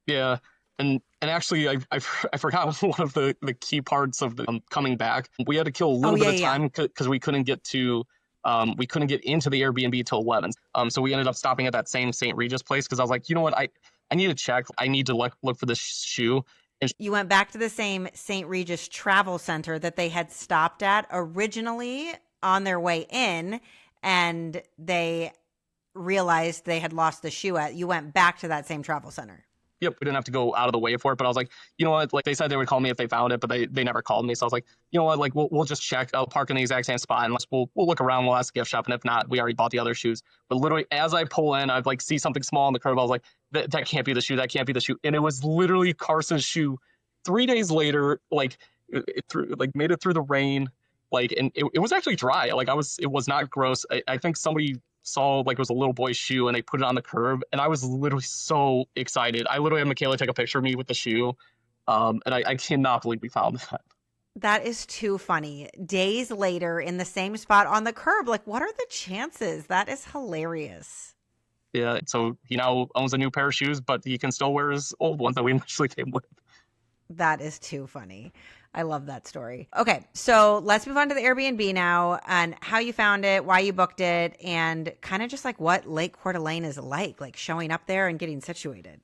Yeah, and actually, I forgot one of the key parts of the coming back. We had to kill a little bit of time because we couldn't get into the Airbnb till 11. So we ended up stopping at that same St. Regis place because I was like, you know what, I need to check. I need to look for this shoe. And you went back to the same St. Regis travel center that they had stopped at originally on their way in, and they realized they had lost the shoe at. You went back to that same travel center. Yep, we didn't have to go out of the way for it. But I was like, you know what? Like they said they would call me if they found it, but they never called me. So I was like, you know what? Like we'll just check. I'll park in the exact same spot and we'll look around. We'll ask the gift shop, and if not, we already bought the other shoes. But literally, as I pull in, I'd like see something small on the curb. I was like, that can't be the shoe. That can't be the shoe. And it was literally Carson's shoe. 3 days later, like like made it through the rain. Like and it was actually dry. Like it was not gross. I think somebody saw like it was a little boy's shoe and they put it on the curb and I was literally so excited. I literally had Michaela take a picture of me with the shoe. And I cannot believe we found that. That is too funny. Days later in the same spot on the curb. Like, what are the chances? That is hilarious. Yeah, so he now owns a new pair of shoes, but he can still wear his old ones that we initially came with. That is too funny. I love that story. Okay, so let's move on to the Airbnb now and how you found it, why you booked it, and kind of just like what Lake Coeur d'Alene is like showing up there and getting situated.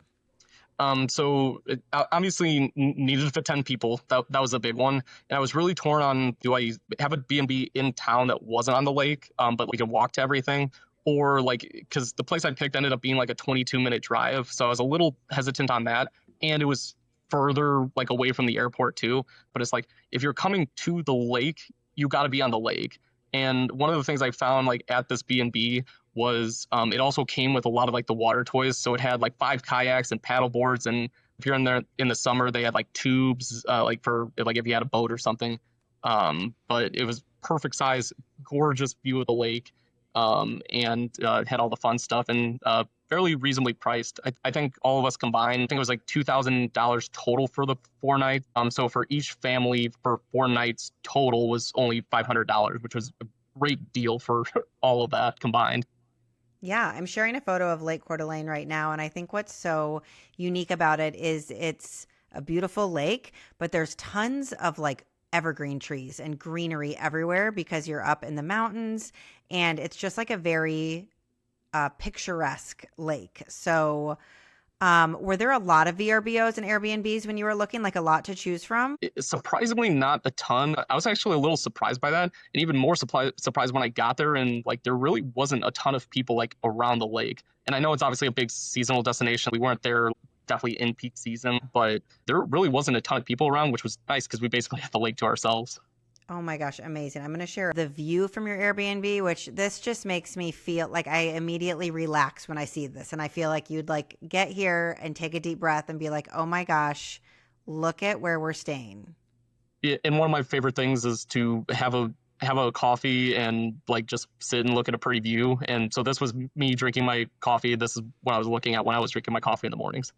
So it obviously needed to fit 10 people. That was a big one. And I was really torn on, do I have a B&B in town that wasn't on the lake, but we could walk to everything? Or like, because the place I picked ended up being like a 22-minute drive. So I was a little hesitant on that. And it was further like away from the airport too. But it's like, if you're coming to the lake, you got to be on the lake. And one of the things I found like at this B&B was it also came with a lot of like the water toys. So it had like 5 kayaks and paddle boards. And if you're in there in the summer, they had like tubes, like for like if you had a boat or something. But it was perfect size, gorgeous view of the lake, and had all the fun stuff and fairly reasonably priced. I think all of us combined, I think it was like $2,000 total for the 4 nights. So for each family for 4 nights total was only $500, which was a great deal for all of that combined. Yeah, I'm sharing a photo of Lake Coeur d'Alene right now. And I think what's so unique about it is it's a beautiful lake, but there's tons of like evergreen trees and greenery everywhere because you're up in the mountains. And it's just like a very picturesque lake. So, were there a lot of VRBOs and Airbnbs when you were looking, like a lot to choose from? Surprisingly, not a ton. I was actually a little surprised by that, and even more surprised when I got there and like there really wasn't a ton of people like around the lake. And I know it's obviously a big seasonal destination. We weren't there definitely in peak season, but there really wasn't a ton of people around, which was nice because we basically had the lake to ourselves. Oh my gosh, amazing. I'm going to share the view from your Airbnb, which this just makes me feel like I immediately relax when I see this. And I feel like you'd like get here and take a deep breath and be like, oh my gosh, look at where we're staying. Yeah, and one of my favorite things is to have a coffee and like just sit and look at a pretty view. And so this was me drinking my coffee. This is what I was looking at when I was drinking my coffee in the mornings.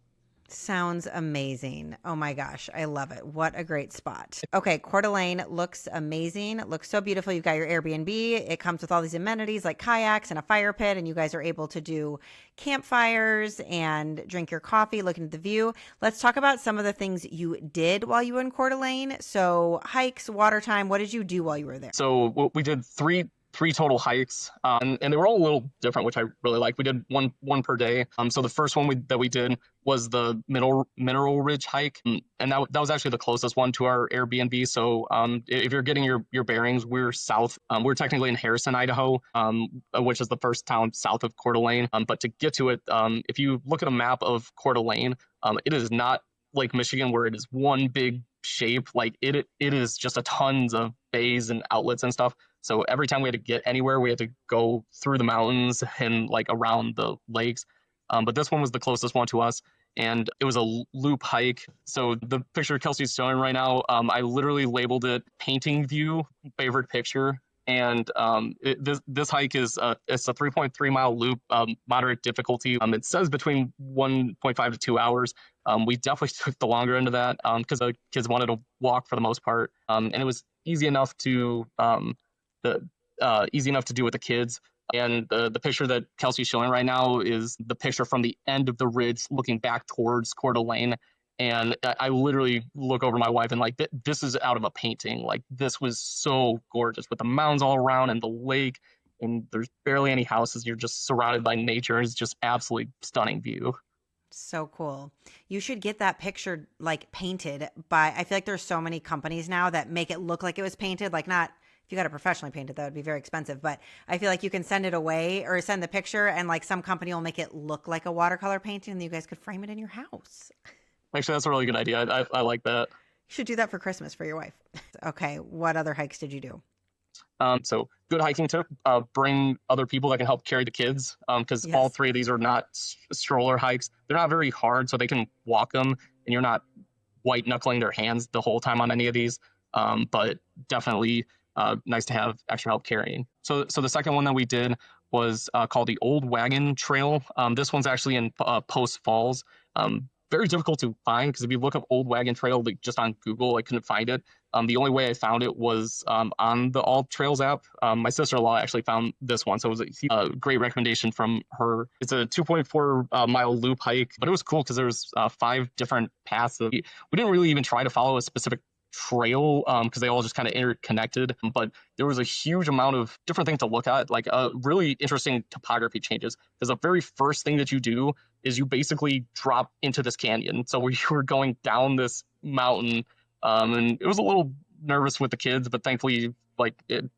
Sounds amazing. Oh my gosh, I love it. What a great spot. Okay, Coeur d'Alene looks amazing. It looks so beautiful. You've got your Airbnb. It comes with all these amenities like kayaks and a fire pit, and you guys are able to do campfires and drink your coffee, looking at the view. Let's talk about some of the things you did while you were in Coeur d'Alene. So hikes, water time. What did you do while you were there? So we did three total hikes, and they were all a little different, which I really like. We did one per day. So the first one that we did was the Mineral Ridge hike, and that was actually the closest one to our Airbnb. So if you're getting your bearings, we're south. We're technically in Harrison, Idaho, which is the first town south of Coeur d'Alene. But to get to it, if you look at a map of Coeur d'Alene, it is not like Michigan where it is one big shape. Like it is just a tons of bays and outlets and stuff. So every time we had to get anywhere, we had to go through the mountains and like around the lakes. But this one was the closest one to us, and it was a loop hike. So the picture Kelsey's showing right now, I literally labeled it "painting view favorite picture." And this hike is it's a 3.3 mile loop, moderate difficulty. It says between 1.5 to 2 hours. We definitely took the longer end of that because the kids wanted to walk for the most part, and it was easy enough to do with the kids. And the picture that Kelsey's showing right now is the picture from the end of the ridge looking back towards Coeur d'Alene. And I literally look over my wife and like, this is out of a painting. Like this was so gorgeous with the mountains all around and the lake. And there's barely any houses. You're just surrounded by nature. It's just absolutely stunning view. So cool. You should get that picture like painted by, I feel like there's so many companies now that make it look like it was painted, like not if you got it professionally painted, that would be very expensive. But I feel like you can send it away or send the picture, and like some company will make it look like a watercolor painting, and you guys could frame it in your house. Actually, that's a really good idea. I like that. You should do that for Christmas for your wife. Okay, what other hikes did you do? So good hiking tip, bring other people that can help carry the kids. Because all Yes. three of these are not stroller hikes. They're not very hard, so they can walk them, and you're not white knuckling their hands the whole time on any of these. But definitely nice to have extra help carrying. So the second one that we did was called the Old Wagon Trail. This one's actually in Post Falls. Very difficult to find because if you look up Old Wagon Trail like just on Google, I couldn't find it. The only way I found it was on the All Trails app. My sister-in-law actually found this one, so it was a great recommendation from her. It's a 2.4 mile loop hike, but it was cool because there was 5 different paths. We didn't really even try to follow a specific trail because they all just kind of interconnected, but there was a huge amount of different things to look at, like really interesting topography changes, because the very first thing that you do is you basically drop into this canyon. So we were going down this mountain, and it was a little nervous with the kids, but thankfully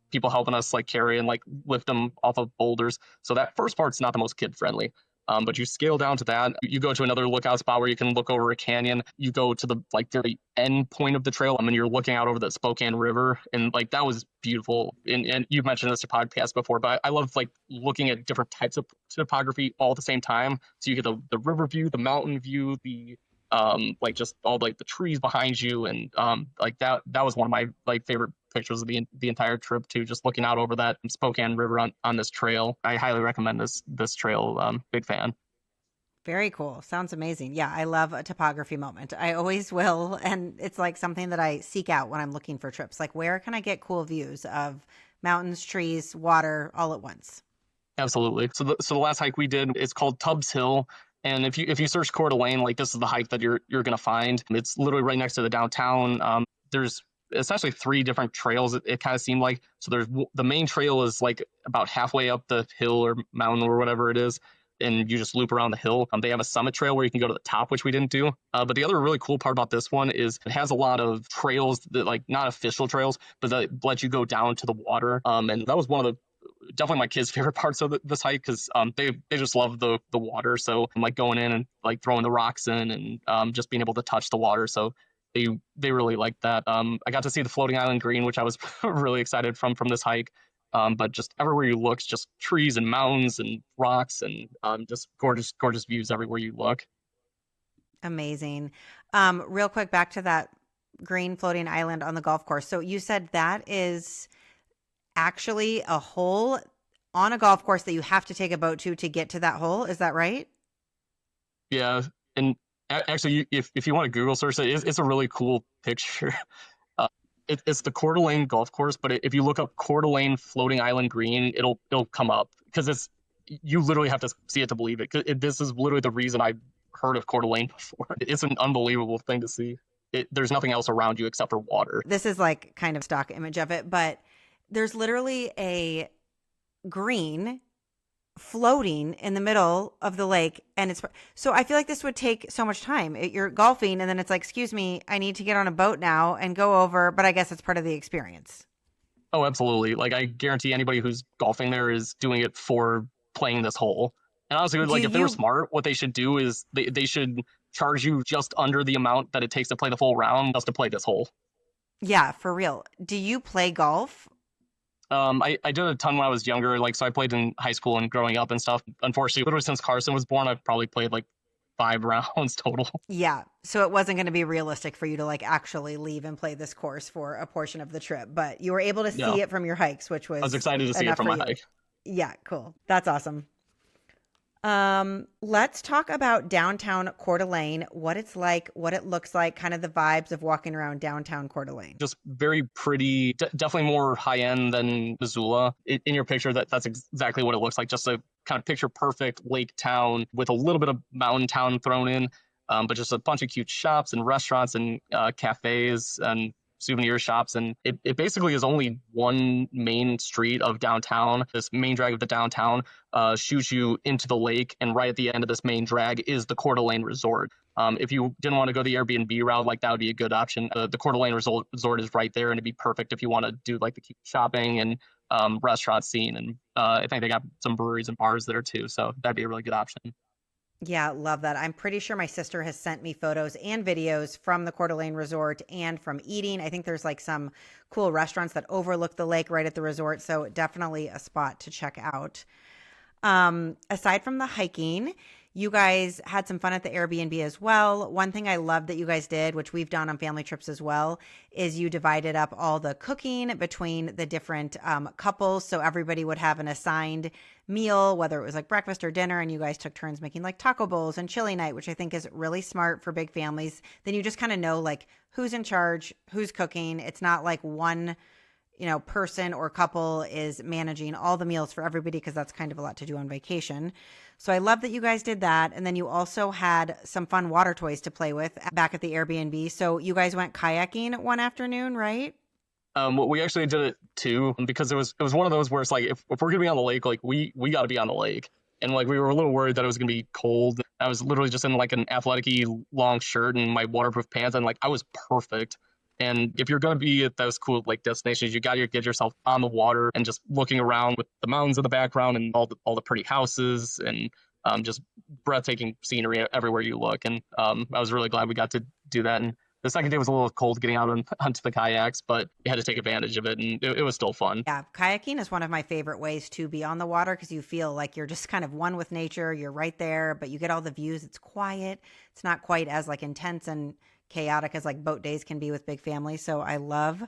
people helping us like carry and like lift them off of boulders. So that first part's not the most kid friendly. But you scale down to that. You go to another lookout spot where you can look over a canyon. You go to the like very end point of the trail, and you're looking out over the Spokane River, and like that was beautiful. And you've mentioned this to podcast before, but I love like looking at different types of topography all at the same time. So you get the river view, the mountain view, the like just all like the trees behind you, and like that was one of my like favorite pictures of the entire trip too, just looking out over that Spokane River on this trail. I highly recommend this trail. Big fan. Very cool. Sounds amazing. Yeah, I love a topography moment. I always will. And it's like something that I seek out when I'm looking for trips. Like, where can I get cool views of mountains, trees, water all at once? Absolutely. So the last hike we did is called Tubbs Hill. And if you search Coeur d'Alene, like this is the hike that you're gonna find. It's literally right next to the downtown. There's essentially 3 different trails. It kind of seemed like. So there's the main trail is like about halfway up the hill or mountain or whatever it is, and you just loop around the hill. They have a summit trail where you can go to the top, which we didn't do. But the other really cool part about this one is it has a lot of trails that like not official trails, but that let you go down to the water. And that was one of the definitely my kids' favorite parts of this hike because they just love the water. So I'm like going in and like throwing the rocks in and just being able to touch the water. So they really liked that. I got to see the floating island green, which I was really excited from this hike. But just everywhere you look, just trees and mountains and rocks and just gorgeous views everywhere you look. Amazing. Real quick, back to that green floating island on the golf course. So you said that is actually a hole on a golf course that you have to take a boat to get to that hole. Is that right? Yeah, and actually, if you want to Google search it, it's a really cool picture. It's the Coeur d'Alene golf course, but if you look up Coeur d'Alene floating island green, it'll come up because you literally have to see it to believe it. This is literally the reason I heard of Coeur d'Alene before. It's an unbelievable thing to see. There's nothing else around you except for water. This is like kind of stock image of it, but there's literally a green floating in the middle of the lake, and it's so I feel like this would take so much time. You're golfing and then it's like, excuse me, I need to get on a boat now and go over, but I guess it's part of the experience. Oh, absolutely. Like I guarantee anybody who's golfing there is doing it for playing this hole. And honestly, Do like if they were you smart, what they should do is they should charge you just under the amount that it takes to play the full round just to play this hole. Yeah, for real. Do you play golf? I did a ton when I was younger, like so I played in high school and growing up and stuff. Unfortunately, literally since Carson was born, I've probably played like 5 rounds total. Yeah. So it wasn't going to be realistic for you to like actually leave and play this course for a portion of the trip, but you were able to Yeah, see it from your hikes, which I was was excited to see it enough from for my you. hike. Yeah, cool. That's awesome. Let's talk about downtown Coeur d'Alene, what it's like, what it looks like, kind of the vibes of walking around downtown Coeur d'Alene. Just very pretty, definitely more high end than Missoula. In your picture, that's exactly what it looks like. Just a kind of picture perfect lake town with a little bit of mountain town thrown in, but just a bunch of cute shops and restaurants and cafes and souvenir shops. And it basically is only one main street of downtown. This main drag of the downtown shoots you into the lake, and right at the end of this main drag is the Coeur d'Alene Resort. If you didn't want to go the Airbnb route, like that would be a good option. The Coeur d'Alene resort is right there, and it'd be perfect if you want to do like the shopping and restaurant scene. And I think they got some breweries and bars there too, so that'd be a really good option. Yeah, love that. I'm pretty sure my sister has sent me photos and videos from the Coeur d'Alene Resort and from eating. I think there's like some cool restaurants that overlook the lake right at the resort. So definitely a spot to check out. Aside from the hiking, you guys had some fun at the Airbnb as well. One thing I love that you guys did, which we've done on family trips as well, is you divided up all the cooking between the different couples. So everybody would have an assigned meal, whether it was like breakfast or dinner, and you guys took turns making like taco bowls and chili night, which I think is really smart for big families. Then you just kind of know like who's in charge, who's cooking. It's not like one person or couple is managing all the meals for everybody because that's kind of a lot to do on vacation. So I love that you guys did that. And then you also had some fun water toys to play with back at the Airbnb. So you guys went kayaking one afternoon, right? We actually did it too because it was one of those where it's like if we're gonna be on the lake, like we got to be on the lake, and like we were a little worried that it was gonna be cold. I was literally just in like an athletic-y long shirt and my waterproof pants, and like I was perfect. And if you're going to be at those cool like destinations, you got to get yourself on the water and just looking around with the mountains in the background and all the pretty houses and just breathtaking scenery everywhere you look. And I was really glad we got to do that. And the second day was a little cold getting out onto the kayaks, but you had to take advantage of it, and it was still fun. Yeah, kayaking is one of my favorite ways to be on the water because you feel like you're just kind of one with nature. You're right there, but you get all the views. It's quiet. It's not quite as like intense and chaotic as like boat days can be with big families. So I love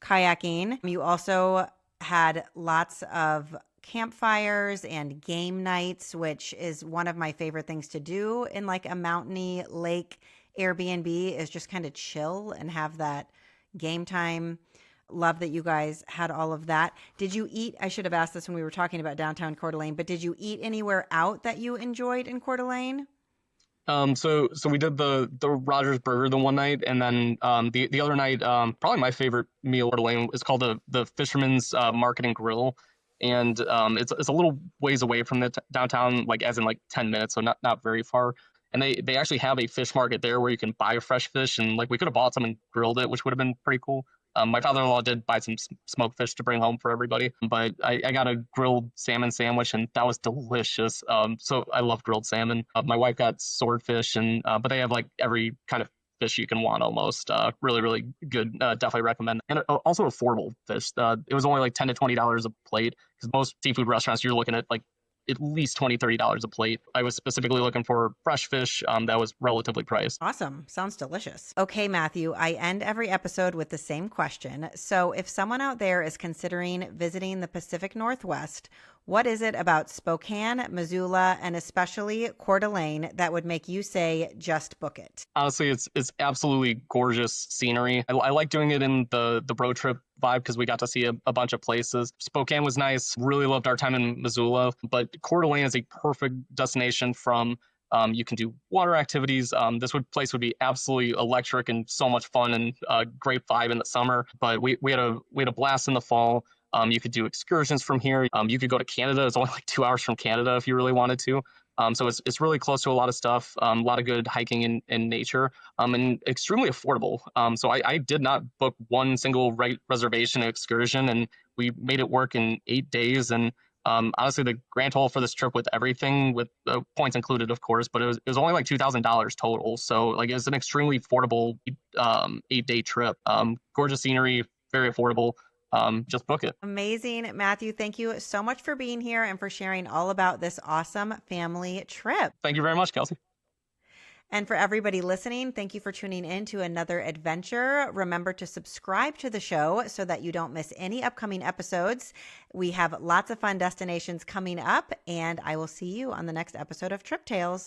kayaking. You also had lots of campfires and game nights, which is one of my favorite things to do in like a mountainy lake Airbnb, is just kind of chill and have that game time. Love that you guys had all of that. Did you eat? I should have asked this when we were talking about downtown Coeur d'Alene, but did you eat anywhere out that you enjoyed in Coeur d'Alene? So we did the Rogers Burger the one night, and then the other night, probably my favorite meal at Lane is called the Fisherman's Market and Grill, and it's a little ways away from the downtown, like as in like 10 minutes, so not very far. And they actually have a fish market there where you can buy fresh fish, and like we could have bought some and grilled it, which would have been pretty cool. My father-in-law did buy some smoked fish to bring home for everybody, but I got a grilled salmon sandwich, and that was delicious. So I love grilled salmon. My wife got swordfish, and but they have like every kind of fish you can want almost. Really, really good. Definitely recommend. And also affordable fish. It was only like $10 to $20 a plate, because most seafood restaurants you're looking at like at least $20-$30 a plate. I was specifically looking for fresh fish that was relatively priced. Awesome. Sounds delicious. Okay, Matthew, I end every episode with the same question. So if someone out there is considering visiting the Pacific Northwest, what is it about Spokane, Missoula, and especially Coeur d'Alene that would make you say, just book it? Honestly, it's absolutely gorgeous scenery. I like doing it in the road trip vibe because we got to see a bunch of places. Spokane was nice. Really loved our time in Missoula, but Coeur d'Alene is a perfect destination from you can do water activities. This place would be absolutely electric and so much fun and great vibe in the summer. But we had a blast in the fall. You could do excursions from here. You could go to Canada. It's only like 2 hours from Canada if you really wanted to. So it's really close to a lot of stuff, a lot of good hiking in nature, and extremely affordable. So I did not book one single reservation excursion, and we made it work in 8 days. And honestly, the grand total for this trip with everything, with points included, of course, but it was only like $2,000 total. So like it was an extremely affordable 8-day trip. Gorgeous scenery, very affordable. Just book it. Amazing. Matthew, thank you so much for being here and for sharing all about this awesome family trip. Thank you very much, Kelsey. And for everybody listening, thank you for tuning in to another adventure. Remember to subscribe to the show so that you don't miss any upcoming episodes. We have lots of fun destinations coming up, and I will see you on the next episode of Trip Tales.